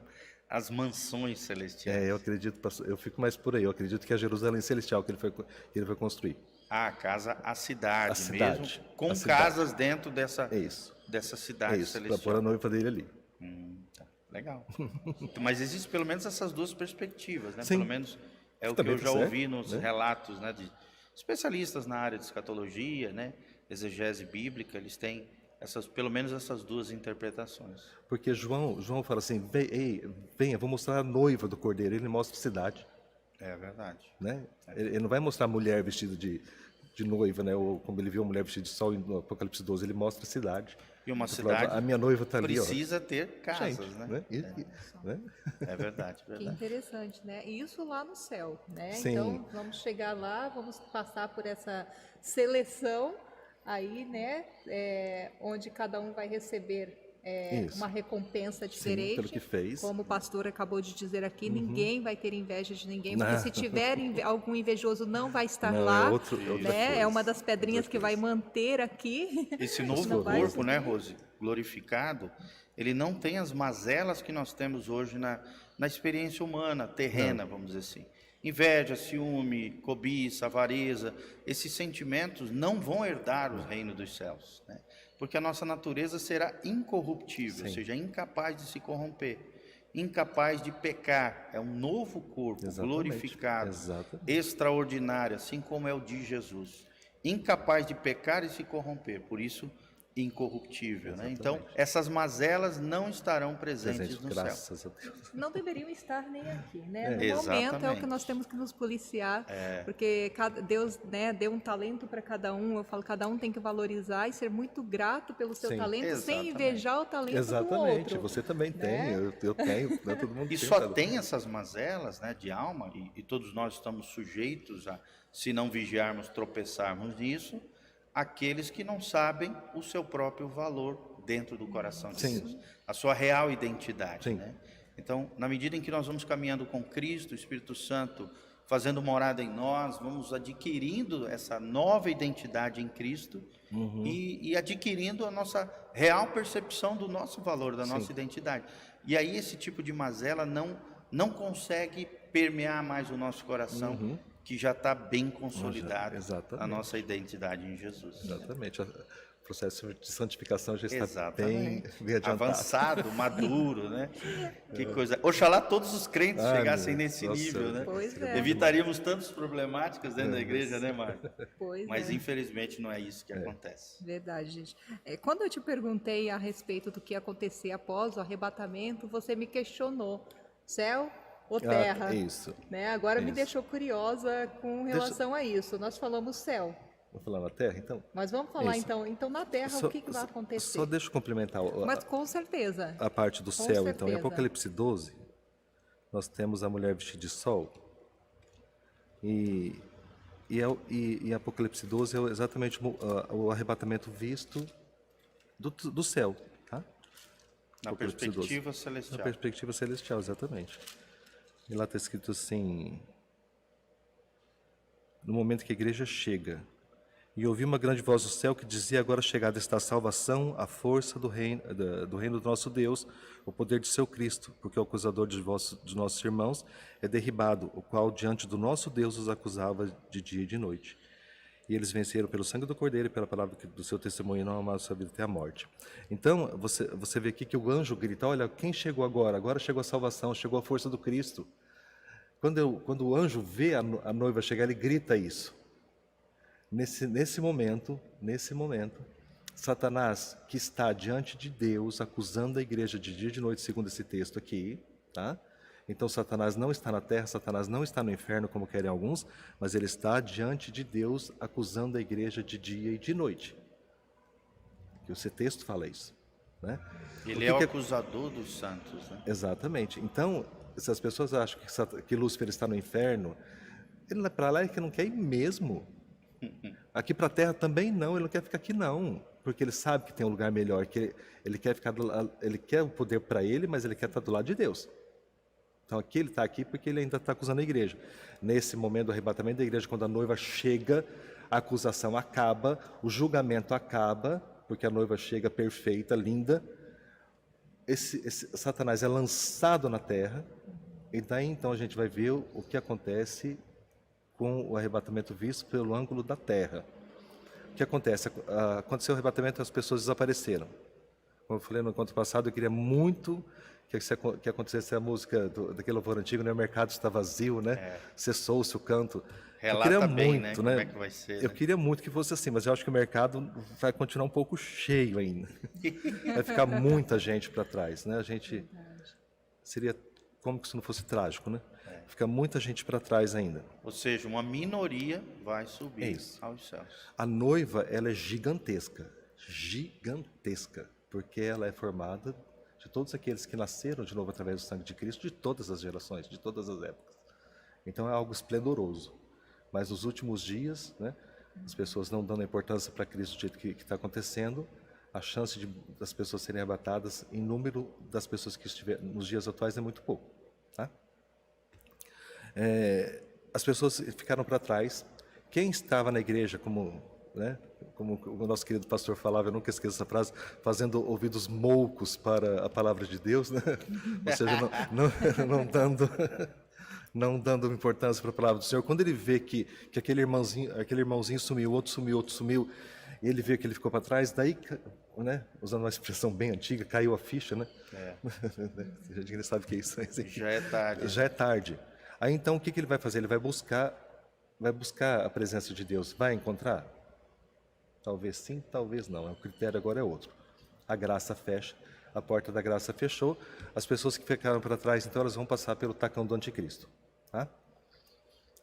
as mansões celestiais. Eu acredito, eu fico mais por aí. Eu acredito que é a Jerusalém Celestial que ele vai construir. Ah, a casa, a cidade, A cidade, mesmo, com a cidade. casas dentro dessa, É isso. dessa É cidade isso, para celestial. pôr a noiva dele ali. Tá, legal. Mas existem pelo menos essas duas perspectivas, né? Sim. Pelo menos é o que Também eu tá já certo, ouvi nos né? relatos, né, de especialistas na área de escatologia, né, exegese bíblica, eles têm pelo menos essas duas interpretações. Porque João fala assim, venha, vou mostrar a noiva do cordeiro. Ele mostra a cidade, É verdade. né? Ele não vai mostrar a mulher vestida de noiva, né? Ou como ele viu a mulher vestida de sol no Apocalipse 12, ele mostra a cidade. E uma Ele fala, cidade a minha noiva está ali, ó. precisa ter casas, Gente, né? né? É verdade, Que verdade. interessante, né? E isso lá no céu, né? Sim. Então, vamos chegar lá, vamos passar por essa seleção aí, né? Onde cada um vai receber Isso. uma recompensa diferente. pelo que fez. Como o pastor acabou de dizer aqui, ninguém vai ter inveja de ninguém, Não. porque se tiver algum invejoso não vai estar Não, lá, outra né? coisa. É uma das pedrinhas Outra que vai coisa. manter aqui. Esse Não novo vai corpo, né, subir. Rose, glorificado, ele não tem as mazelas que nós temos hoje na experiência humana, terrena, vamos dizer assim. Inveja, ciúme, cobiça, avareza, esses sentimentos não vão herdar o reino dos céus, né? Porque a nossa natureza será incorruptível, ou Sim. seja, incapaz de se corromper, incapaz de pecar. É um novo corpo, Exatamente. glorificado, Exatamente. extraordinário, assim como é o de Jesus. Incapaz de pecar e se corromper, por isso incorruptível, né? Então, essas mazelas não estarão presentes Presente, no céu. graças a Deus. Não deveriam estar nem aqui, né? No momento Exatamente. é o que nós temos que nos policiar, porque Deus, né, deu um talento para cada um. Eu falo, cada um tem que valorizar e ser muito grato pelo seu Sim. talento, sem Exatamente. invejar o talento do Exatamente, outro. você também né? tem, eu tenho, né? Todo mundo E tem. só cada um. tem essas mazelas, né, de alma, e todos nós estamos sujeitos a, se não vigiarmos, tropeçarmos nisso, aqueles que não sabem o seu próprio valor dentro do coração de Sim. Deus, a sua real identidade, Sim. né? Então, na medida em que nós vamos caminhando com Cristo, o Espírito Santo fazendo morada em nós, vamos adquirindo essa nova identidade em Cristo e adquirindo a nossa real percepção do nosso valor, da nossa identidade. E aí esse tipo de mazela não consegue permear mais o nosso coração, que já está bem consolidado exatamente. a nossa identidade em Jesus. Exatamente. O processo de santificação já está Exatamente. bem adiantado. Avançado, maduro, né? Que coisa. Oxalá todos os crentes Ai, chegassem meu, nesse nossa, nível, né? Pois é. Evitaríamos tantas problemáticas dentro da igreja, né, Marco? Pois Mas é. infelizmente não é isso que acontece. Verdade, gente. Quando eu te perguntei a respeito do que ia acontecer após o arrebatamento, você me questionou: céu ou terra? Isso. Né? Agora me Isso. deixou curiosa com relação a isso. Nós falamos céu, Vou falar na Terra, então? mas vamos falar Isso. então na terra o que vai acontecer? Só deixa eu complementar Mas com certeza. a parte do Com céu, então. Em certeza. Apocalipse 12, nós temos a mulher vestida de sol. E em Apocalipse 12 é exatamente o arrebatamento visto do céu, tá? Na Apocalipse 12. perspectiva Na celestial. perspectiva celestial, exatamente. E lá está escrito assim: no momento que a igreja chega, e ouvi uma grande voz do céu que dizia: agora chegada está a salvação, a força do reino do nosso Deus, o poder de seu Cristo, porque o acusador de nossos irmãos é derribado, o qual diante do nosso Deus os acusava de dia e de noite. E eles venceram pelo sangue do Cordeiro e pela palavra do seu testemunho, e não amaram sua vida até a morte. Então, você vê aqui que o anjo grita: olha, quem chegou agora? Agora chegou a salvação, chegou a força do Cristo. Quando o anjo vê a noiva chegar, ele grita isso. Nesse momento, Satanás, que está diante de Deus, acusando a igreja de dia e de noite, segundo esse texto aqui, tá? Então, Satanás não está na terra, Satanás não está no inferno, como querem alguns, mas ele está diante de Deus, acusando a igreja de dia e de noite. Que esse texto fala isso, né? Ele é o acusador dos santos, né? Exatamente. Então, se as pessoas acham que Lúcifer está no inferno, ele para lá é que não quer ir mesmo. Aqui para a Terra também não, ele não quer ficar aqui não, porque ele sabe que tem um lugar melhor, que ele quer ficar ele quer o poder para ele, mas ele quer estar do lado de Deus. Então aqui ele está aqui porque ele ainda está acusando a igreja. Nesse momento do arrebatamento da igreja, quando a noiva chega, a acusação acaba, o julgamento acaba, porque a noiva chega perfeita, linda. Esse Satanás é lançado na terra, e daí então a gente vai ver o que acontece com o arrebatamento visto pelo ângulo da terra. O que acontece? Aconteceu o arrebatamento e as pessoas desapareceram. Como eu falei no encontro passado, eu queria muito que acontecesse a música daquele louvor antigo, né? O mercado está vazio, né? Cessou-se o canto. Relata bem, muito, né? Como é que vai ser, Eu né? queria muito que fosse assim, mas eu acho que o mercado vai continuar um pouco cheio ainda. Vai ficar muita gente para trás, né? A gente seria como que isso não fosse trágico, né? Fica muita gente para trás ainda. Ou seja, uma minoria vai subir isso. aos céus. A noiva, ela é gigantesca, porque ela é formada de todos aqueles que nasceram de novo através do sangue de Cristo, de todas as gerações, de todas as épocas. Então é algo esplendoroso. Mas nos últimos dias, né, as pessoas não dando importância para Cristo do jeito que está acontecendo, a chance das pessoas serem abatadas em número das pessoas que estiverem nos dias atuais é muito pouco. Tá? As pessoas ficaram para trás. Quem estava na igreja, como o nosso querido pastor falava, eu nunca esqueço essa frase, fazendo ouvidos moucos para a palavra de Deus, né? Ou seja, não dando importância para a palavra do Senhor. Quando ele vê que aquele irmãozinho sumiu, outro sumiu, e ele vê que ele ficou para trás, daí, né, usando uma expressão bem antiga, caiu a ficha, né? A gente nem sabe o que é isso. Já é tarde. Já é tarde. Aí então o que ele vai fazer? Ele vai buscar a presença de Deus. Vai encontrar? Talvez sim, talvez não. O critério agora é outro. A graça fecha, a porta da graça fechou. As pessoas que ficaram para trás, então, elas vão passar pelo tacão do anticristo. Tá?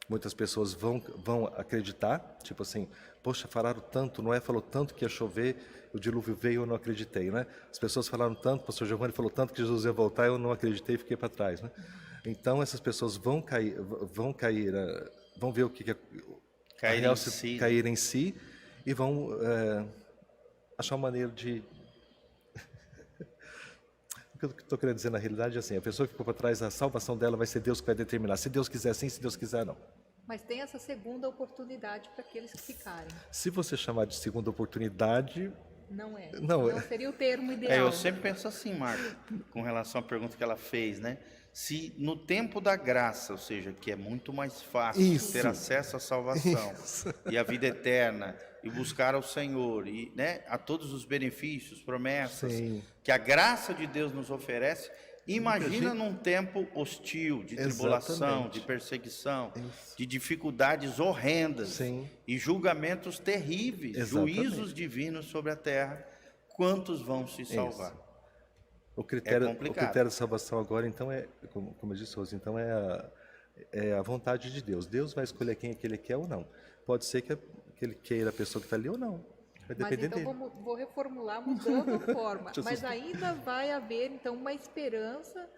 Muitas pessoas vão acreditar, tipo assim, poxa, falaram tanto, Noé falou tanto que ia chover, o dilúvio veio, eu não acreditei, né? As pessoas falaram tanto, o pastor Giovanni falou tanto que Jesus ia voltar, eu não acreditei e fiquei para trás, né? Então, essas pessoas vão ver o que é cair em si e vão achar uma maneira de... O que eu estou querendo dizer na realidade é assim, a pessoa que ficou para trás, a salvação dela vai ser Deus que vai determinar. Se Deus quiser sim, se Deus quiser não. Mas tem essa segunda oportunidade para aqueles que ficarem. Se você chamar de segunda oportunidade... Não é. Não seria o termo ideal. Eu sempre penso assim, Marco, com relação à pergunta que ela fez, né? Se no tempo da graça, ou seja, que é muito mais fácil ter acesso à salvação e à vida eterna, e buscar ao Senhor, e, né, a todos os benefícios, promessas que a graça de Deus nos oferece, imagina num tempo hostil, de tribulação, de perseguição, de dificuldades horrendas e julgamentos terríveis, juízos divinos sobre a terra, quantos vão se salvar? O critério de salvação agora, então, como eu disse, Rose, então é a vontade de Deus. Deus vai escolher quem é que Ele quer ou não. Pode ser que Ele queira a pessoa que está ali ou não. Vai depender dele. Mas então vou reformular mudando a forma. Mas ainda vai haver, então, uma esperança,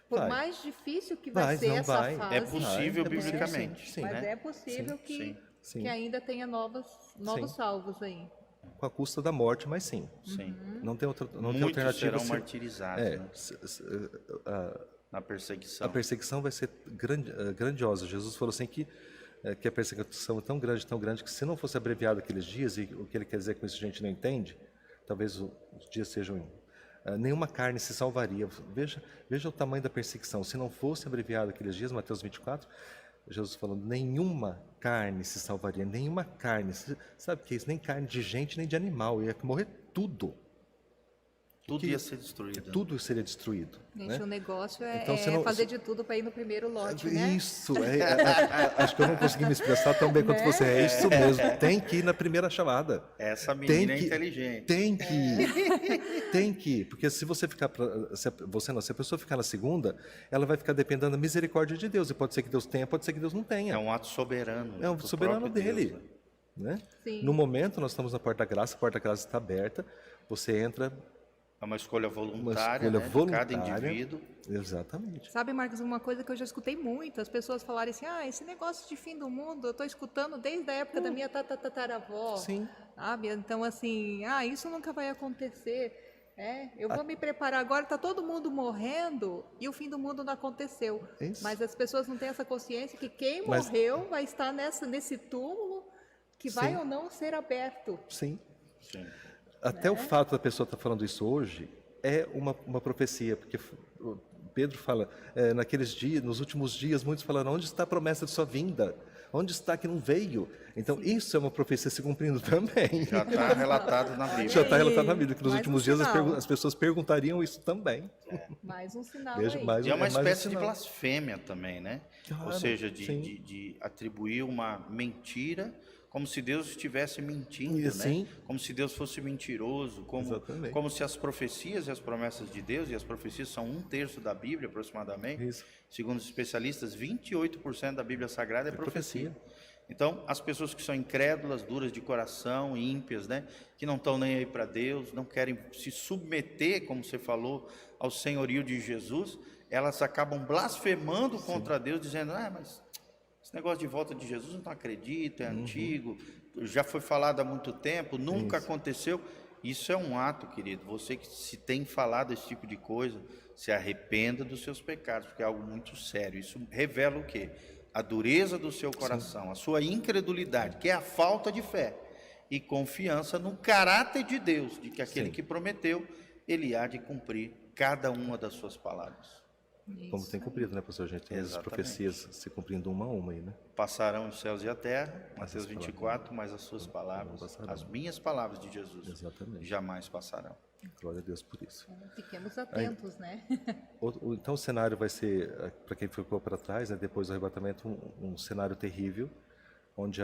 por mais difícil que vai ser essa fase. É possível biblicamente. Sim, mas é possível que ainda tenha novos salvos aí. Com a custa da morte, mas sim. Não tem alternativa. Serão martirizados, né? Na perseguição. A perseguição vai ser grandiosa. Jesus falou assim que a perseguição é tão grande, que se não fosse abreviado aqueles dias, e o que ele quer dizer com isso a gente não entende, talvez os dias sejam... nenhuma carne se salvaria. Veja o tamanho da perseguição. Se não fosse abreviado aqueles dias, Mateus 24... Jesus falando, nenhuma carne se salvaria, nenhuma carne. Sabe o que é isso? Nem carne de gente, nem de animal. Ia morrer tudo. Tudo ia ser destruído. Tudo seria destruído. Gente, né? O negócio é Então, fazer de tudo para ir no primeiro lote, né? Isso. Acho que eu não consegui me expressar tão bem quanto você. É isso mesmo. Tem que ir na primeira chamada. Essa menina é inteligente. Tem que ir. Tem que ir. Porque se você ficar... se a pessoa ficar na segunda, ela vai ficar dependendo da misericórdia de Deus. E pode ser que Deus tenha, pode ser que Deus não tenha. É um ato soberano. É um soberano dele. Deus, né? Sim. No momento, nós estamos na porta da graça. A porta da graça está aberta. Você entra... É uma escolha voluntária, de cada indivíduo. Exatamente. Sabe, Marcos, uma coisa que eu já escutei muito, as pessoas falarem assim, esse negócio de fim do mundo, eu estou escutando desde a época da minha tataravó. Sim. Sabe? Então, assim, isso nunca vai acontecer. Eu vou me preparar agora, está todo mundo morrendo e o fim do mundo não aconteceu. Isso. Mas as pessoas não têm essa consciência que quem morreu vai estar nesse túmulo que vai Sim. ou não ser aberto. Sim. Sim. Até o fato da pessoa estar falando isso hoje é uma profecia, porque o Pedro fala, naqueles dias, nos últimos dias, muitos falaram, onde está a promessa de sua vinda? Onde está que não veio? Então, isso é uma profecia se cumprindo também. Já está relatado na Bíblia. Já está aí, relatado na Bíblia, que nos mais últimos um dias sinal. as pessoas perguntariam isso também. Mais um sinal Veja, aí. mais E é uma mais um espécie de sinal. blasfêmia também, né? Ou Claro, seja, sim. de atribuir uma mentira como se Deus estivesse mentindo, E né? assim- Como se Deus fosse mentiroso, Exatamente. como se as profecias e as promessas de Deus, e as profecias são 1/3 da Bíblia aproximadamente, Isso. segundo os especialistas, 28% da Bíblia Sagrada é profecia. profecia. Então, as pessoas que são incrédulas, duras de coração, ímpias, né, que não estão nem aí para Deus, não querem se submeter, como você falou, ao senhorio de Jesus, elas acabam blasfemando contra Deus, dizendo, mas esse negócio de volta de Jesus eu não acredito, é antigo, já foi falado há muito tempo, nunca aconteceu. Isso é um ato, querido. Você que se tem falado esse tipo de coisa, se arrependa dos seus pecados, porque é algo muito sério. Isso revela o quê? A dureza do seu coração, a sua incredulidade, que é a falta de fé e confiança no caráter de Deus, de que aquele Sim. que prometeu, ele há de cumprir cada uma das suas palavras. Como Isso tem cumprido, né, pastor? A gente tem as Exatamente. profecias se cumprindo uma a uma aí, né? Passarão os céus e a terra, Mateus as palavras 24, mas as suas palavras, passarão. as minhas palavras de Jesus, Exatamente. jamais passarão. Glória a Deus por isso. Fiquemos atentos, né? Então o cenário vai ser, para quem ficou para trás, né, depois do arrebatamento, um cenário terrível, onde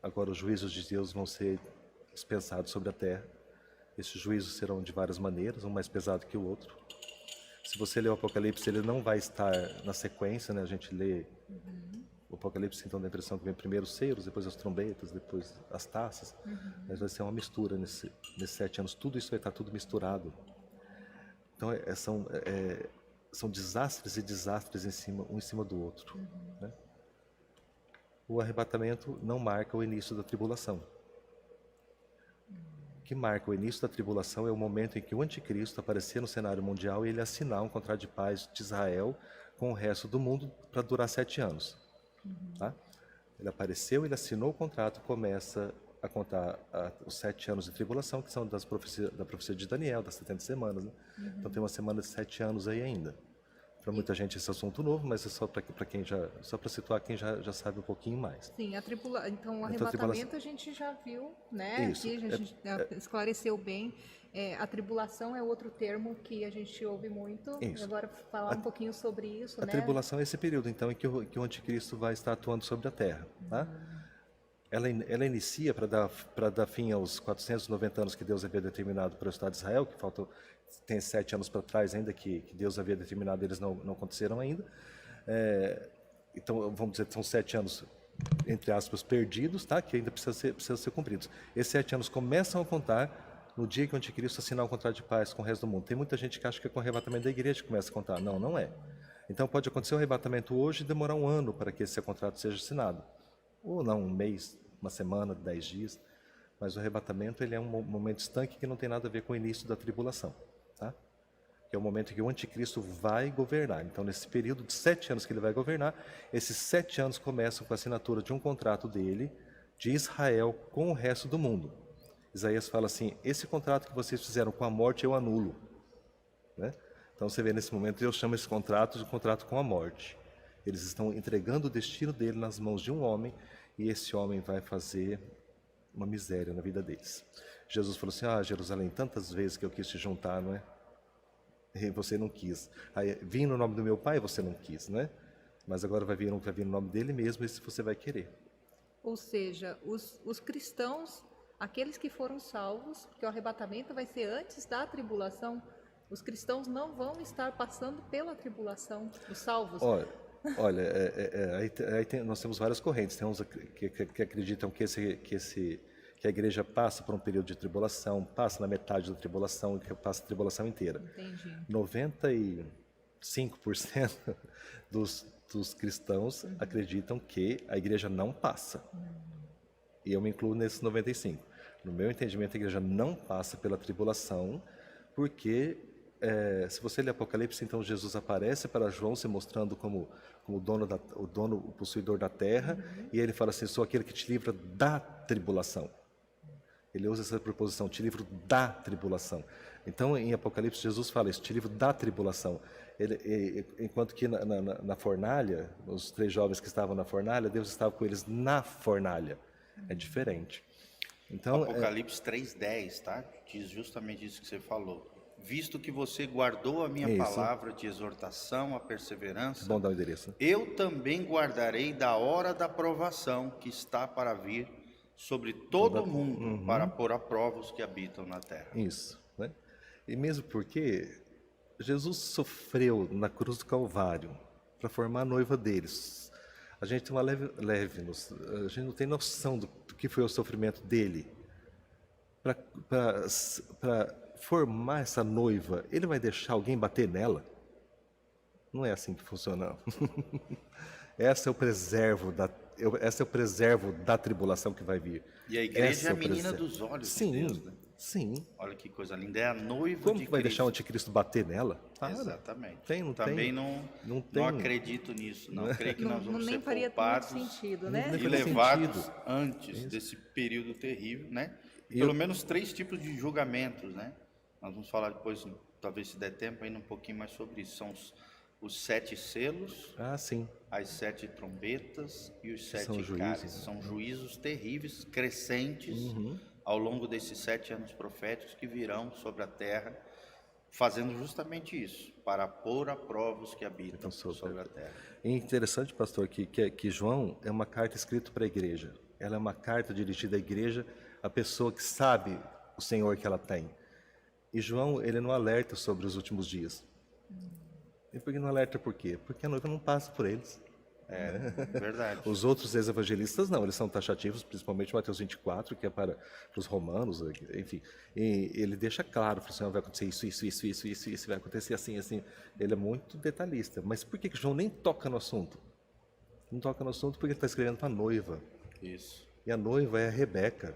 agora os juízos de Deus vão ser dispensados sobre a terra. Esses juízos serão de várias maneiras, um mais pesado que o outro. Se você ler o Apocalipse, ele não vai estar na sequência, né? A gente lê o Apocalipse, então dá a impressão que vem primeiro os seiros, depois as trombetas, depois as taças. Mas vai ser uma mistura nesses 7 anos. Tudo isso vai estar tudo misturado. Então são desastres e desastres um em cima do outro. Né? O arrebatamento não marca o início da tribulação. O que marca o início da tribulação é o momento em que o anticristo aparecer no cenário mundial e ele assinar um contrato de paz de Israel com o resto do mundo para durar 7 anos. Tá? Ele apareceu, ele assinou o contrato, começa a contar os 7 anos de tribulação, que são da profecia de Daniel, das 70 semanas. Né? Então tem uma semana de 7 anos aí ainda. Para muita gente esse é assunto novo, mas é só para quem só para situar quem já sabe um pouquinho mais. Sim, então o Então, a arrebatamento a gente já viu, né? Isso. Aqui a gente esclareceu bem. A tribulação é outro termo que a gente ouve muito. Isso. Agora falar um pouquinho sobre isso, A né? tribulação é esse período, então, em que o anticristo vai estar atuando sobre a terra. Tá? Ela inicia para dar fim aos 490 anos que Deus havia determinado para o Estado de Israel, que tem 7 anos para trás ainda que Deus havia determinado, eles não aconteceram ainda. Então, vamos dizer que são 7 anos, entre aspas, perdidos, tá? Que ainda precisam ser cumpridos. Esses 7 anos começam a contar no dia que o anticristo assinar um contrato de paz com o resto do mundo. Tem muita gente que acha que é com o arrebatamento da igreja que começa a contar. Não, não é. Então pode acontecer o arrebatamento hoje e demorar 1 ano para que esse contrato seja assinado. Ou não, 1 mês, 1 semana, 10 dias. Mas o arrebatamento ele é um momento estanque que não tem nada a ver com o início da tribulação. Tá? Que é o momento em que o anticristo vai governar. Então, nesse período de 7 anos que ele vai governar, esses 7 anos começam com a assinatura de um contrato dele, de Israel, com o resto do mundo. Isaías fala assim, esse contrato que vocês fizeram com a morte eu anulo. Né? Então você vê nesse momento, Deus chama esse contrato de contrato com a morte. Eles estão entregando o destino dele nas mãos de um homem, e esse homem vai fazer uma miséria na vida deles. Jesus falou assim, Jerusalém, tantas vezes que eu quis te juntar, não é? E você não quis. Aí, vim no nome do meu pai, você não quis, né? Mas agora vai vir um que vai vir no nome dele mesmo, esse você vai querer. Ou seja, os cristãos, aqueles que foram salvos, porque o arrebatamento vai ser antes da tribulação, os cristãos não vão estar passando pela tribulação, os salvos. Olha, nós temos várias correntes. Tem uns que acreditam que a igreja passa por um período de tribulação, passa na metade da tribulação e que passa a tribulação inteira. Entendi. 95% dos cristãos acreditam que a igreja não passa. E eu me incluo nesses 95%. No meu entendimento, a igreja não passa pela tribulação porque se você ler Apocalipse, então Jesus aparece para João se mostrando como o dono, o possuidor da terra, e ele fala assim: sou aquele que te livra da tribulação. Ele usa essa preposição, te livro da tribulação. Então, em Apocalipse, Jesus fala isso, te livro da tribulação. Enquanto que na fornalha, os 3 jovens que estavam na fornalha, Deus estava com eles na fornalha. É diferente. Então, Apocalipse 3:10, tá? Diz justamente isso que você falou. Visto que você guardou a minha Isso. palavra de exortação, a perseverança, bom dar o endereço. eu também guardarei da hora da provação que está para vir sobre todo o mundo, para pôr a prova os que habitam na terra. Isso, né? E mesmo porque Jesus sofreu na cruz do Calvário para formar a noiva deles. A gente tem uma a gente não tem noção do que foi o sofrimento dele. Para formar essa noiva, ele vai deixar alguém bater nela? Não é assim que funciona. Esse é o preservo da tribulação que vai vir. E a igreja é a menina dos olhos de Deus, né? Sim. Olha que coisa linda, é a noiva Como de que vai Cristo. deixar o anticristo bater nela? Para. Exatamente. Não Também tem. não acredito nisso. Não creio que nós vamos nem ser faria poupados muito sentido, né? Nem e faria levados sentido. antes desse período terrível, né? Pelo menos 3 tipos de julgamentos, né? Nós vamos falar depois, talvez se der tempo, ainda um pouquinho mais sobre isso. São os 7 selos, Ah, sim. as 7 trombetas e os 7 São juízos, cálices. né? São juízos terríveis, crescentes, ao longo desses 7 anos proféticos que virão sobre a terra, fazendo justamente isso, para pôr a prova os que habitam sobre a terra. É interessante, pastor, que João é uma carta escrita para a igreja. Ela é uma carta dirigida à igreja, à pessoa que sabe o Senhor que ela tem. E João, ele não alerta sobre os últimos dias. E por que não alerta por quê? Porque a noiva não passa por eles. Verdade. Os outros ex-evangelistas não, eles são taxativos, principalmente Mateus 24, que é para os romanos, enfim. E ele deixa claro, fala assim, vai acontecer isso, vai acontecer assim. Ele é muito detalhista. Mas por que João nem toca no assunto? Não toca no assunto porque ele está escrevendo para a noiva. Isso. E a noiva é a Rebeca.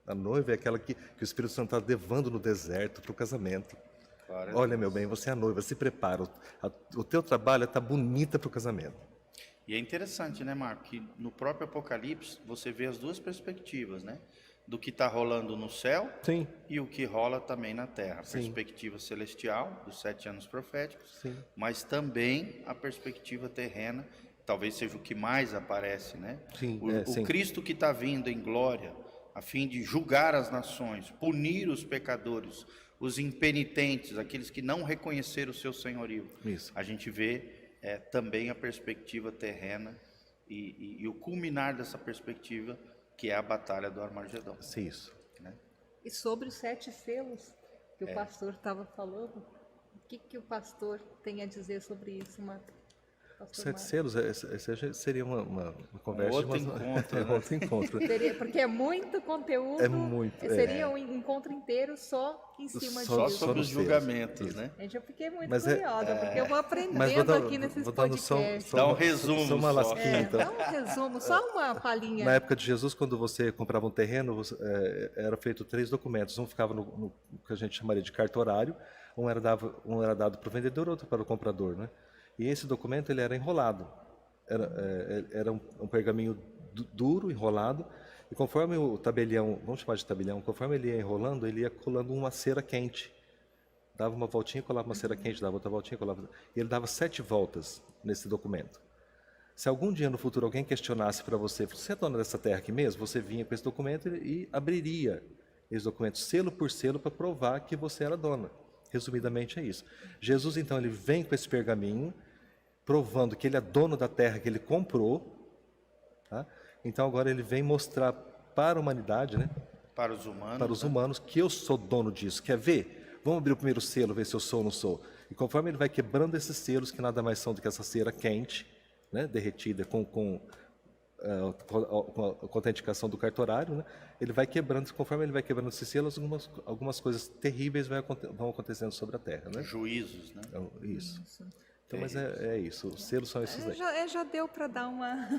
A noiva é aquela que o Espírito Santo está levando no deserto para o casamento. Glória a Olha, Deus. meu bem, você é a noiva, se prepara. O teu trabalho está bonita para o casamento. E é interessante, né, Marco, que no próprio Apocalipse você vê as 2 perspectivas, né? Do que está rolando no céu Sim. e o que rola também na terra. A Sim. perspectiva celestial, dos 7 anos proféticos, Sim. mas também a perspectiva terrena, talvez seja o que mais aparece, né? Sim, O sim. Cristo que está vindo em glória, a fim de julgar as nações, punir os pecadores, os impenitentes, aqueles que não reconheceram o seu senhorio. Isso. A gente vê também a perspectiva terrena e o culminar dessa perspectiva, que é a batalha do Armagedon. Sim, isso. Né? E sobre os 7 selos que o pastor estava falando, o que o pastor tem a dizer sobre isso, Marco? Pastor 7 selos, essa seria uma conversa. outro encontro, né? Outro encontro. Porque é muito conteúdo. É muito, Seria um encontro inteiro só em cima Só disso. Sobre nos os selos. julgamentos, Isso. né? Gente, eu fiquei muito Mas curiosa, porque eu vou Mas aprendendo aqui nesses vou dando podcasts. Dá um resumo Só uma só. lasquinha, então. Dá um resumo, só uma palhinha. Na época de Jesus, quando você comprava um terreno, era feito 3 documentos. Um ficava no que a gente chamaria de cartorário, um era dado para o vendedor, outro para o comprador, né? E esse documento ele era enrolado. Era um pergaminho duro, enrolado, e conforme o tabelião, vamos chamar de tabelião, conforme ele ia enrolando, ele ia colando uma cera quente. Dava uma voltinha, colava uma cera quente, dava outra voltinha, colava... E ele dava 7 voltas nesse documento. Se algum dia no futuro alguém questionasse para você, você é dona dessa terra aqui mesmo? Você vinha com esse documento e abriria esse documento selo por selo para provar que você era dona. Resumidamente é isso. Jesus, então, ele vem com esse pergaminho, provando que ele é dono da terra que ele comprou. Tá? Então, agora ele vem mostrar para a humanidade, né? Para os humanos. Para os humanos, que eu sou dono disso. Quer ver? Vamos abrir o primeiro selo, ver se eu sou ou não sou. E conforme ele vai quebrando esses selos, que nada mais são do que essa cera quente, né? Derretida com a autenticação do cartorário, né? Ele vai quebrando, conforme ele vai quebrando esses selos, algumas coisas terríveis vão acontecendo sobre a terra, né? Juízos, né? Então, isso. Então, mas é isso. Os selos são esses daí. Já deu para dar uma.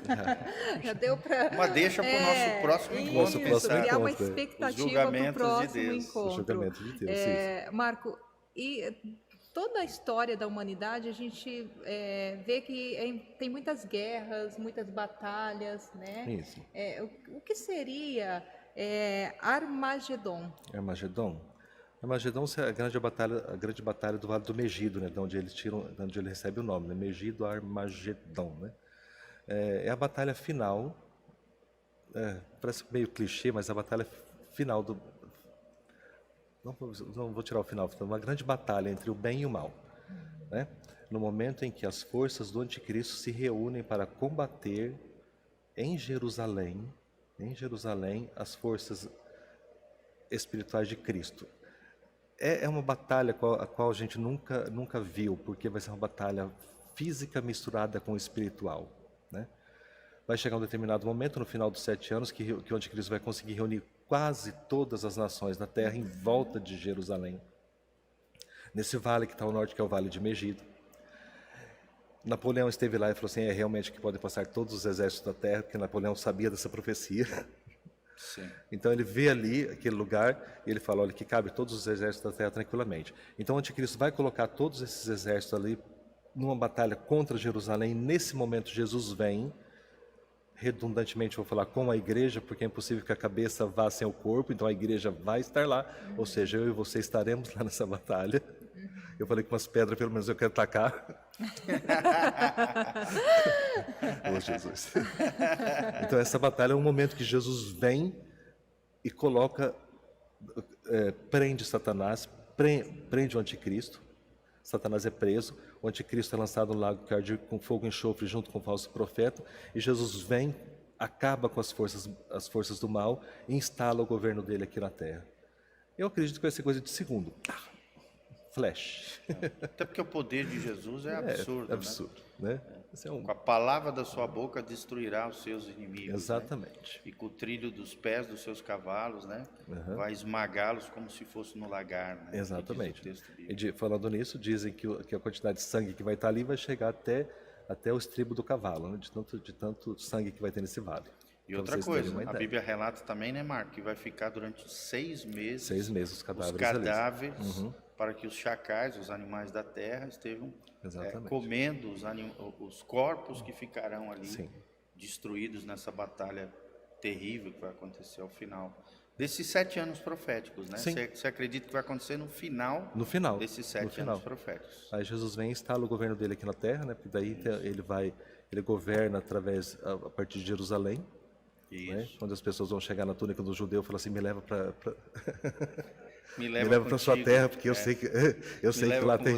Já deu para. Uma deixa para o nosso próximo encontro. Nosso próximo criar uma encontro, Os expectativa para o julgamentos de próximo Deus. encontro. Os julgamentos de Deus, Marco, E toda a história da humanidade, a gente vê que tem muitas guerras, muitas batalhas, né? Isso. O que seria Armagedon? Armagedon é a grande batalha do Vale do Megido, né? De onde ele recebe o nome, né? Megido Armagedon, né? É a batalha final, parece meio clichê, mas a batalha final do... Não vou tirar o final, uma grande batalha entre o bem e o mal, né? No momento em que as forças do anticristo se reúnem para combater em Jerusalém, as forças espirituais de Cristo. É uma batalha a qual a gente nunca viu, porque vai ser uma batalha física misturada com o espiritual, né? Vai chegar um determinado momento, no final dos 7 anos, que o anticristo vai conseguir reunir quase todas as nações da terra em volta de Jerusalém, nesse vale que está ao norte, que é o Vale de Megido. Napoleão esteve lá e falou assim, realmente que podem passar todos os exércitos da terra, porque Napoleão sabia dessa profecia. Sim. Então ele vê ali aquele lugar e ele fala, olha, que cabe todos os exércitos da terra tranquilamente. Então o anticristo vai colocar todos esses exércitos ali numa batalha contra Jerusalém. Nesse momento Jesus vem, redundantemente vou falar com a igreja, porque é impossível que a cabeça vá sem o corpo, então a igreja vai estar lá, ou seja, eu e você estaremos lá nessa batalha. Eu falei que umas pedras, pelo menos eu quero tacar. Oh, Jesus. Então essa batalha é um momento que Jesus vem e coloca, prende Satanás, prende o anticristo. Satanás é preso, o anticristo é lançado no lago que arde com fogo e enxofre junto com o falso profeta, e Jesus vem, acaba com as forças do mal e instala o governo dele aqui na terra. Eu acredito que vai ser coisa de segundo. Flash. Até porque o poder de Jesus é absurdo. É absurdo, né? Com a palavra da sua boca destruirá os seus inimigos. Exatamente. Né? E com o trilho dos pés dos seus cavalos, né? Vai esmagá-los como se fosse no lagar. Né? Exatamente. E falando nisso, dizem que a quantidade de sangue que vai estar ali vai chegar até o estribo do cavalo, né? de tanto sangue que vai ter nesse vale. E outra coisa, a Bíblia relata também, né, Marco, que vai ficar durante 6 meses. 6 meses os cadáveres para que os chacais, os animais da terra, estejam comendo os corpos que ficarão ali destruídos nessa batalha terrível que vai acontecer ao final desses 7 anos proféticos, né? Você acredita que vai acontecer no final desses 7 anos proféticos? Aí Jesus vem e instala o governo dele aqui na terra, né? Porque daí ele governa a partir de Jerusalém. Né? Quando as pessoas vão chegar na túnica do judeu, fala assim, me leva para me leva para sua terra, porque eu sei que lá tem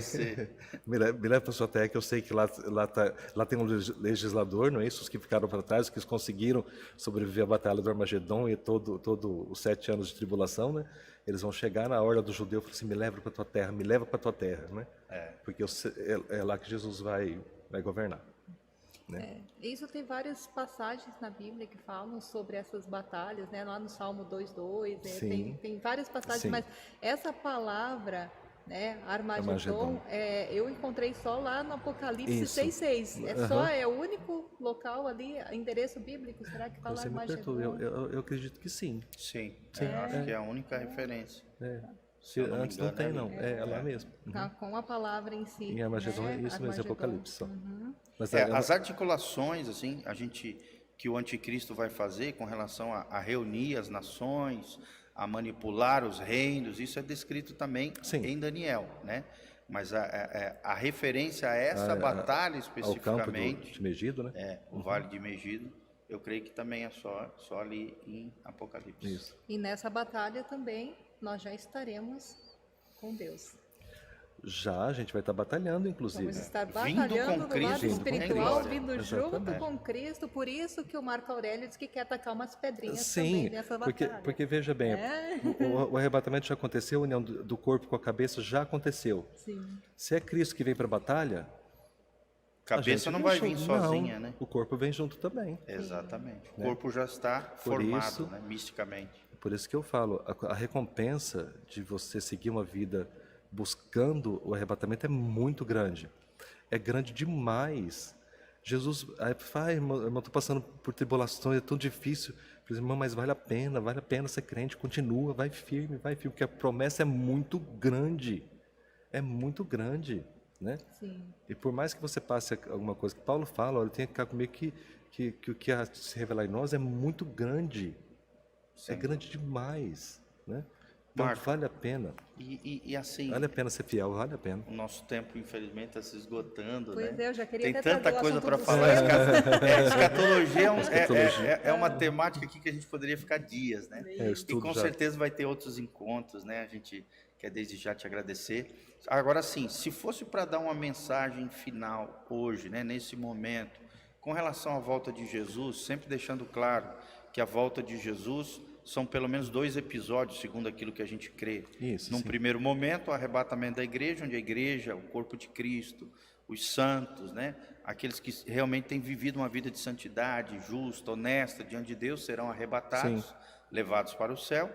me leva para sua terra, que eu sei que lá tem um legislador, não é isso? Os que ficaram para trás, os que conseguiram sobreviver à batalha do Armagedon e todo os 7 anos de tribulação, né? Eles vão chegar na orla do judeu e falar assim, me leva para tua terra, né? Porque é lá que Jesus vai governar. Né? Isso tem várias passagens na Bíblia que falam sobre essas batalhas, né? Lá no Salmo 2:2, né? Tem várias passagens, mas essa palavra, né, Armagedon, eu encontrei só lá no Apocalipse 6:6. É o único local ali, endereço bíblico, será que fala Armagedon? Eu acredito que sim. Sim. Acho que é a única referência. Antes não tem, não. É lá mesmo. Com a palavra em si. Em Armagedon é isso mesmo, Apocalipse só. Mas as articulações, assim, que o anticristo vai fazer com relação a reunir as nações, a manipular os reinos, isso é descrito também em Daniel, né? Mas a referência a essa batalha especificamente, ao campo de Megido, né? O Vale de Megido, eu creio que também é só ali em Apocalipse. Isso. E nessa batalha também nós já estaremos com Deus. Já, a gente vai estar batalhando, inclusive. Vamos estar batalhando no lado espiritual, vindo junto com Cristo. Por isso que o Marco Aurélio diz que quer atacar umas pedrinhas também nessa batalha. Porque veja bem, o arrebatamento já aconteceu, a união do corpo com a cabeça já aconteceu. Sim. Se é Cristo que vem para a batalha... A cabeça não vai vir sozinha, né? O corpo vem junto também. Exatamente. O corpo já está formado, né, misticamente. Por isso que eu falo, a recompensa de você seguir uma vida buscando o arrebatamento é muito grande. É grande demais. Jesus, irmão, estou passando por tribulações, é tão difícil. Eu falei, irmão, mas vale a pena ser crente, continua, vai firme, porque a promessa é muito grande. é muito grande, né? Sim. E por mais que você passe alguma coisa que Paulo fala, olha, tem que ficar comigo que o que há de se revelar em nós é muito grande. É Sem grande demais, né? Então Marco, vale a pena. e assim, Vale a pena ser fiel, vale a pena. o nosso tempo, infelizmente, está se esgotando, Pois né? é, eu já queria Tem até tanta trazer o coisa assunto para do falar. selo. Escatologia, Escatologia. é uma temática aqui que a gente poderia ficar dias, né? É, eu E estudo com já. certeza vai ter outros encontros, né? A gente quer desde já te agradecer. Agora sim, se fosse para dar uma mensagem final hoje, né, nesse momento, com relação à volta de Jesus, sempre deixando claro que a volta de Jesus são pelo menos 2 episódios, segundo aquilo que a gente crê. Isso, Num sim. primeiro momento, o arrebatamento da igreja, onde a igreja, o corpo de Cristo, os santos, né, aqueles que realmente têm vivido uma vida de santidade, justa, honesta, diante de Deus, serão arrebatados, Sim. levados para o céu.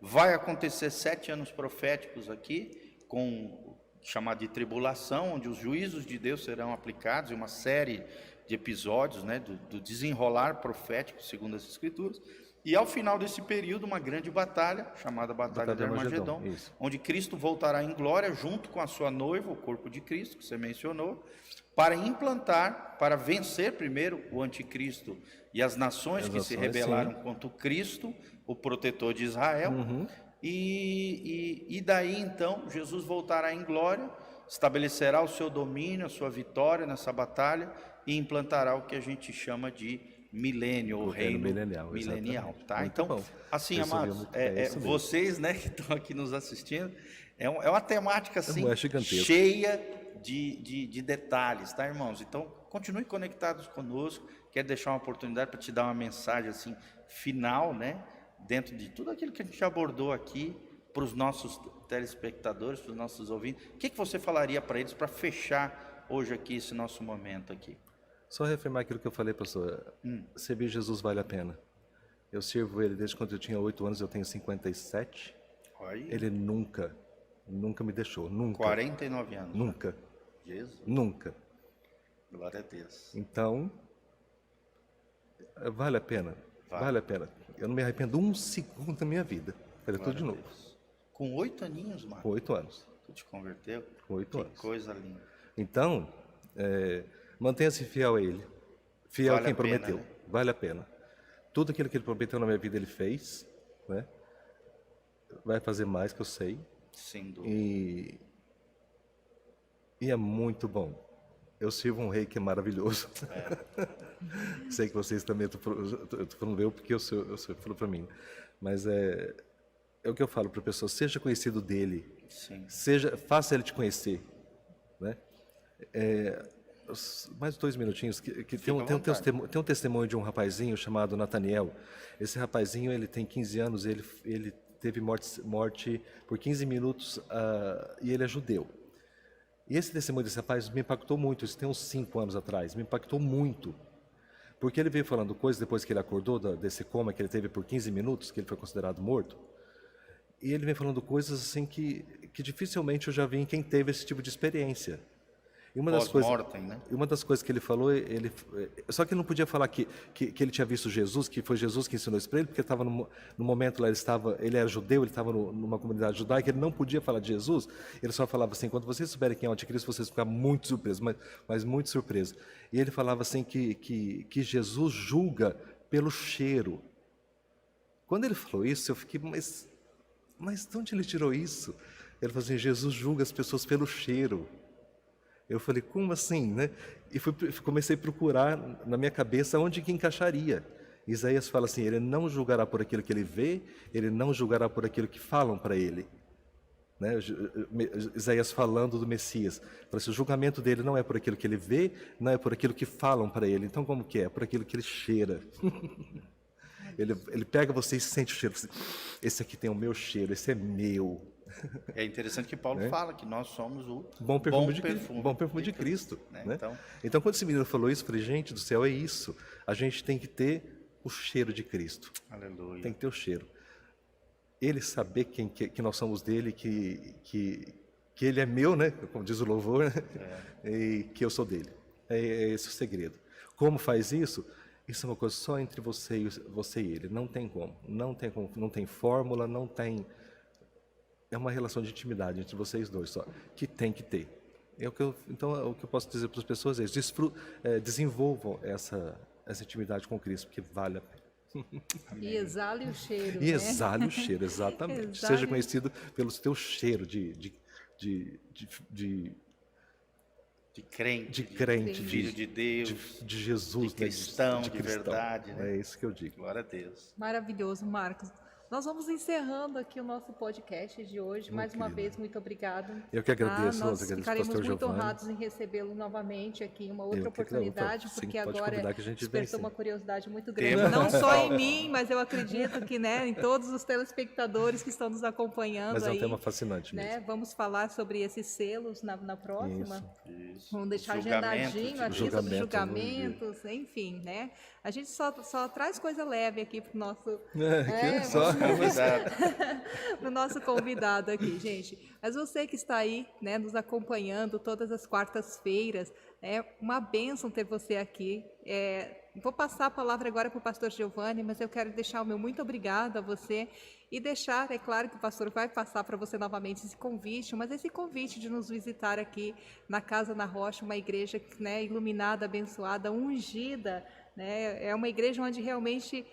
Vai acontecer 7 anos proféticos aqui, com chamado de tribulação, onde os juízos de Deus serão aplicados, em uma série de episódios, né, do desenrolar profético, segundo as Escrituras. E ao final desse período, uma grande batalha, chamada Batalha de Armagedon, isso. onde Cristo voltará em glória junto com a sua noiva, o corpo de Cristo, que você mencionou, para implantar, para vencer primeiro o anticristo e as nações que se rebelaram contra o Cristo, o protetor de Israel. E daí então Jesus voltará em glória, estabelecerá o seu domínio, a sua vitória nessa batalha e implantará o que a gente chama de milênio, ou reino milenial, tá? Muito Então, bom. assim, Resumiu amados, muito bem, é isso mesmo. vocês, né, que estão aqui nos assistindo, é uma temática assim É gigantesco. cheia de detalhes, tá, irmãos? Então, continue conectados conosco. Quero deixar uma oportunidade para te dar uma mensagem assim final, né, dentro de tudo aquilo que a gente abordou aqui, para os nossos telespectadores, para os nossos ouvintes. O que você falaria para eles para fechar hoje aqui esse nosso momento aqui? Só reafirmar aquilo que eu falei, pastor. Servir Jesus vale a pena. Eu sirvo Ele desde quando eu tinha 8 anos, eu tenho 57. Olha, Ele nunca me deixou, nunca. 49 anos. Nunca, Jesus, nunca. glória a Deus. Então, vale a pena, vale a pena. Eu não me arrependo um segundo da minha vida. Fazer tudo de novo. Com 8 aninhos, Marcos, Com 8 anos. tu te converteu? Com 8 Que anos. coisa linda. Então, mantenha-se fiel a Ele. Fiel Vale a quem a pena, prometeu. né? Vale a pena. Tudo aquilo que Ele prometeu na minha vida, Ele fez. Né? Vai fazer mais, que eu sei. Sem dúvida. E é muito bom. Eu sirvo um rei que é maravilhoso. Sei que vocês também, eu tô falando eu porque eu falou para mim. Mas é o que eu falo para a pessoa, seja conhecido dele. Sim. Faça ele te conhecer. Né? Mais 2 minutinhos, que tem um testemunho de um rapazinho chamado Nataniel. Esse rapazinho, ele tem 15 anos, ele teve morte por 15 minutos e ele é judeu. E esse testemunho desse rapaz me impactou muito, isso tem uns 5 anos atrás, me impactou muito. Porque ele veio falando coisas depois que ele acordou desse coma que ele teve por 15 minutos, que ele foi considerado morto. E ele vem falando coisas assim que dificilmente eu já vi em quem teve esse tipo de experiência. E uma das coisas que ele falou, só que ele não podia falar que ele tinha visto Jesus, que foi Jesus que ensinou isso para ele, porque estava no momento lá, ele era judeu, ele estava numa comunidade judaica, ele não podia falar de Jesus, ele só falava assim, quando vocês souberem quem é o anticristo, vocês vão ficar muito surpresos, mas muito surpresos. E ele falava assim que Jesus julga pelo cheiro. Quando ele falou isso, eu fiquei, mas de onde ele tirou isso? Ele falou assim, Jesus julga as pessoas pelo cheiro. Eu falei, como assim, né? E comecei a procurar na minha cabeça onde que encaixaria. Isaías fala assim, ele não julgará por aquilo que ele vê, ele não julgará por aquilo que falam para ele. Né? Isaías falando do Messias. Fala assim, o julgamento dele não é por aquilo que ele vê, não é por aquilo que falam para ele. Então como que é? É por aquilo que ele cheira. Ele pega você e sente o cheiro. Esse aqui tem o meu cheiro, esse é meu. É interessante que Paulo fala que nós somos o bom perfume de Cristo. Né? Então, quando esse menino falou isso, eu falei, gente do céu, é isso. A gente tem que ter o cheiro de Cristo. Aleluia. Tem que ter o cheiro. Ele saber que nós somos dele, que ele é meu, né? Como diz o louvor, né? E que eu sou dele. É esse o segredo. Como faz isso? Isso é uma coisa só entre você e ele. Não tem como. Não tem fórmula, não tem... é uma relação de intimidade entre vocês dois só, que tem que ter. Então, o que eu posso dizer para as pessoas é isso, desenvolvam essa intimidade com Cristo, porque vale a pena. E exale o cheiro, E né? exale o cheiro, exatamente. Exale. Seja conhecido pelo seu cheiro de crente, crente, filho de Deus, de Jesus, de cristão, né? de verdade, né? É isso que eu digo. Glória a Deus. Maravilhoso, Marcos. Nós vamos encerrando aqui o nosso podcast de hoje. Mais uma vez, muito obrigado. Eu que agradeço, Nós agradeço, ficaremos pastor muito Giovanni. honrados em recebê-lo novamente aqui em uma outra Eu que oportunidade, sim, porque pode agora convidar que a gente vem, despertou sim. uma curiosidade muito grande. Temos. Não só em mim, mas eu acredito que, né, em todos os telespectadores que estão nos acompanhando Mas é um aí. tema fascinante Né? mesmo. Vamos falar sobre esses selos na próxima. Isso. Vamos deixar Julgamento, agendadinho aqui julgamento, sobre julgamentos, enfim, né? A gente só traz coisa leve aqui pro nosso, pro nosso convidado aqui, gente. Mas você que está aí, né, nos acompanhando todas as quartas-feiras, é uma bênção ter você aqui. Vou passar a palavra agora para o pastor Giovanni, mas eu quero deixar o meu muito obrigado a você e deixar, é claro que o pastor vai passar para você novamente esse convite, mas esse convite de nos visitar aqui na Casa na Rocha, uma igreja, né, iluminada, abençoada, ungida, né, é uma igreja onde realmente,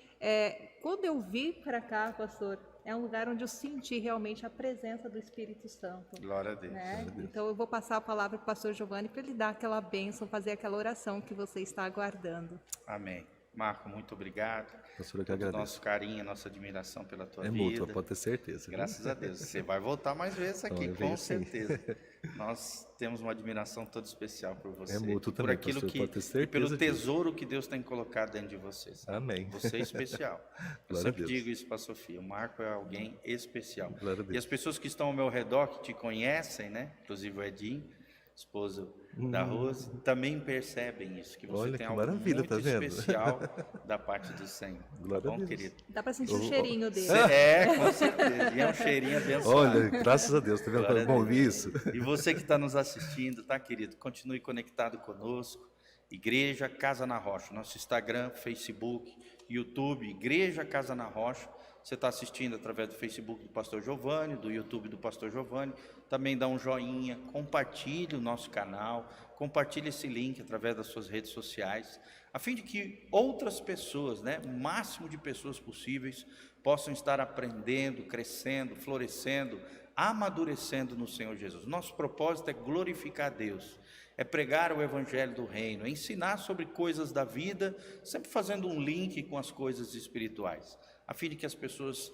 quando eu vim para cá, pastor, é um lugar onde eu senti realmente a presença do Espírito Santo. Glória a Deus. Né? Então eu vou passar a palavra para o pastor Giovanni para ele dar aquela bênção, fazer aquela oração que você está aguardando. Amém. Marco, muito obrigado. Pastor, eu que Todo agradeço. nosso carinho, nossa admiração pela tua É vida. mútua, pode ter certeza. Graças a Deus. Você vai voltar mais vezes aqui, Eu com venho sim. certeza. Nós temos uma admiração toda especial por você. É mútuo por também, aquilo pastor, que pode ter e certeza pelo disso. tesouro que Deus tem colocado dentro de você. Sabe? Amém. Você é especial. Eu Glória a sempre Deus. digo isso para a Sofia. O Marco é alguém especial. Glória a Deus. E as pessoas que estão ao meu redor, que te conhecem, né? Inclusive o Edinho, esposo da Rose, também percebem isso, que você Olha tem que algo maravilha, muito tá vendo? especial da parte do Senhor. Glória Tá a bom, Deus. querido? Dá para sentir o cheirinho dele. Com certeza. E é um cheirinho abençoado. Olha, graças a Deus, tá vendo? Glória a Bom Deus. ouvir isso. E você que está nos assistindo, tá, querido? Continue conectado conosco. Igreja Casa na Rocha, nosso Instagram, Facebook, YouTube, Igreja Casa na Rocha. Você está assistindo através do Facebook do Pastor Giovanni, do YouTube do Pastor Giovanni. Também dá um joinha, compartilhe o nosso canal, compartilhe esse link através das suas redes sociais, a fim de que outras pessoas, né, o máximo de pessoas possíveis, possam estar aprendendo, crescendo, florescendo, amadurecendo no Senhor Jesus. Nosso propósito é glorificar a Deus, é pregar o Evangelho do Reino, é ensinar sobre coisas da vida, sempre fazendo um link com as coisas espirituais, a fim de que as pessoas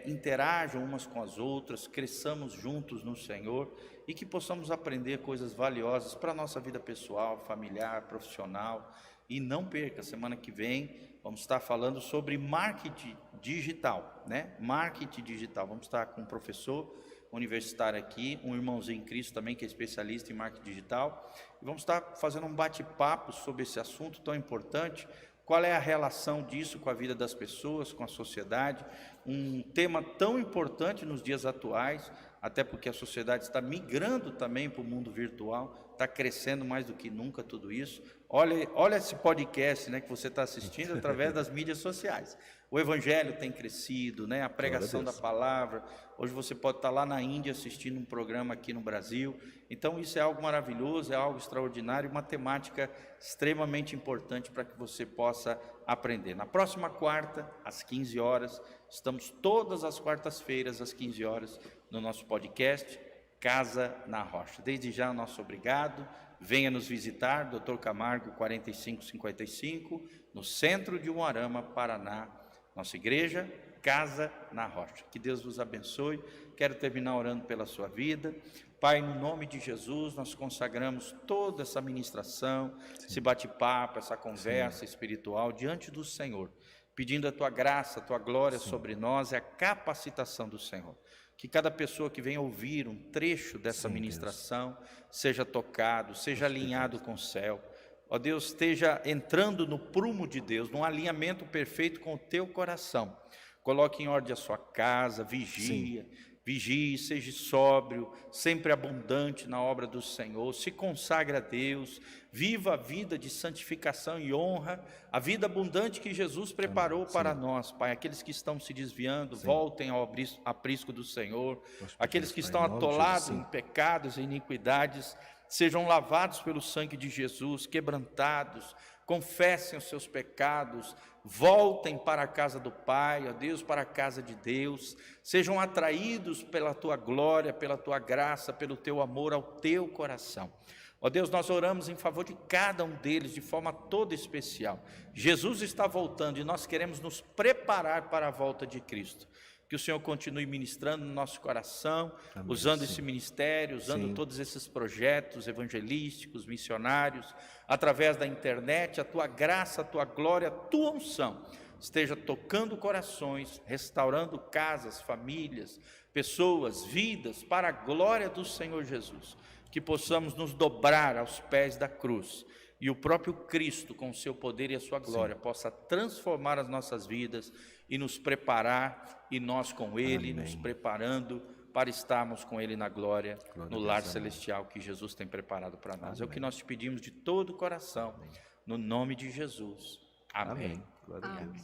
interajam umas com as outras, cresçamos juntos no Senhor e que possamos aprender coisas valiosas para a nossa vida pessoal, familiar, profissional. E não perca, semana que vem vamos estar falando sobre marketing digital, né? Marketing digital. Vamos estar com um professor universitário aqui, um irmãozinho em Cristo também, que é especialista em marketing digital. E vamos estar fazendo um bate-papo sobre esse assunto tão importante. Qual é a relação disso com a vida das pessoas, com a sociedade? Um tema tão importante nos dias atuais, até porque a sociedade está migrando também para o mundo virtual, está crescendo mais do que nunca tudo isso. Olha esse podcast, né, que você está assistindo através das mídias sociais. O Evangelho tem crescido, né, a pregação da palavra. Hoje você pode estar lá na Índia assistindo um programa aqui no Brasil. Então isso é algo maravilhoso, é algo extraordinário, uma temática extremamente importante para que você possa aprender. Na próxima quarta, às 15 horas, estamos todas as quartas-feiras, às 15 horas, no nosso podcast Casa na Rocha. Desde já, nosso obrigado. Venha nos visitar, Dr. Camargo 4555, no centro de Umuarama, Paraná. Nossa igreja, Casa na Rocha. Que Deus vos abençoe. Quero terminar orando pela sua vida. Pai, no nome de Jesus, nós consagramos toda essa ministração, esse bate-papo, essa conversa espiritual diante do Senhor, pedindo a tua graça, a tua glória sobre nós e a capacitação do Senhor. Que cada pessoa que venha ouvir um trecho dessa ministração seja tocado, seja alinhado com o céu. Ó Deus, esteja entrando no prumo de Deus, num alinhamento perfeito com o teu coração. Coloque em ordem a sua casa, vigia Vigie, seja sóbrio, sempre abundante na obra do Senhor, se consagre a Deus, viva a vida de santificação e honra, a vida abundante que Jesus preparou para nós, Pai. Aqueles que estão se desviando, voltem ao aprisco do Senhor. Aqueles que estão atolados em pecados e iniquidades, sejam lavados pelo sangue de Jesus, quebrantados, confessem os seus pecados, voltem para a casa do Pai, ó Deus, para a casa de Deus, sejam atraídos pela Tua glória, pela Tua graça, pelo Teu amor ao Teu coração. Ó Deus, nós oramos em favor de cada um deles de forma toda especial. Jesus está voltando e nós queremos nos preparar para a volta de Cristo. Que o Senhor continue ministrando no nosso coração, amém, usando esse ministério, usando todos esses projetos evangelísticos, missionários, através da internet, a Tua graça, a Tua glória, a Tua unção esteja tocando corações, restaurando casas, famílias, pessoas, vidas, para a glória do Senhor Jesus. Que possamos nos dobrar aos pés da cruz e o próprio Cristo, com o seu poder e a sua glória, possa transformar as nossas vidas e nos preparar, e nós com Ele, amém, nos preparando para estarmos com Ele na glória no lar celestial que Jesus tem preparado para nós. Amém. É o que nós te pedimos de todo o coração, amém, no nome de Jesus. Amém. Amém. Glória a Deus.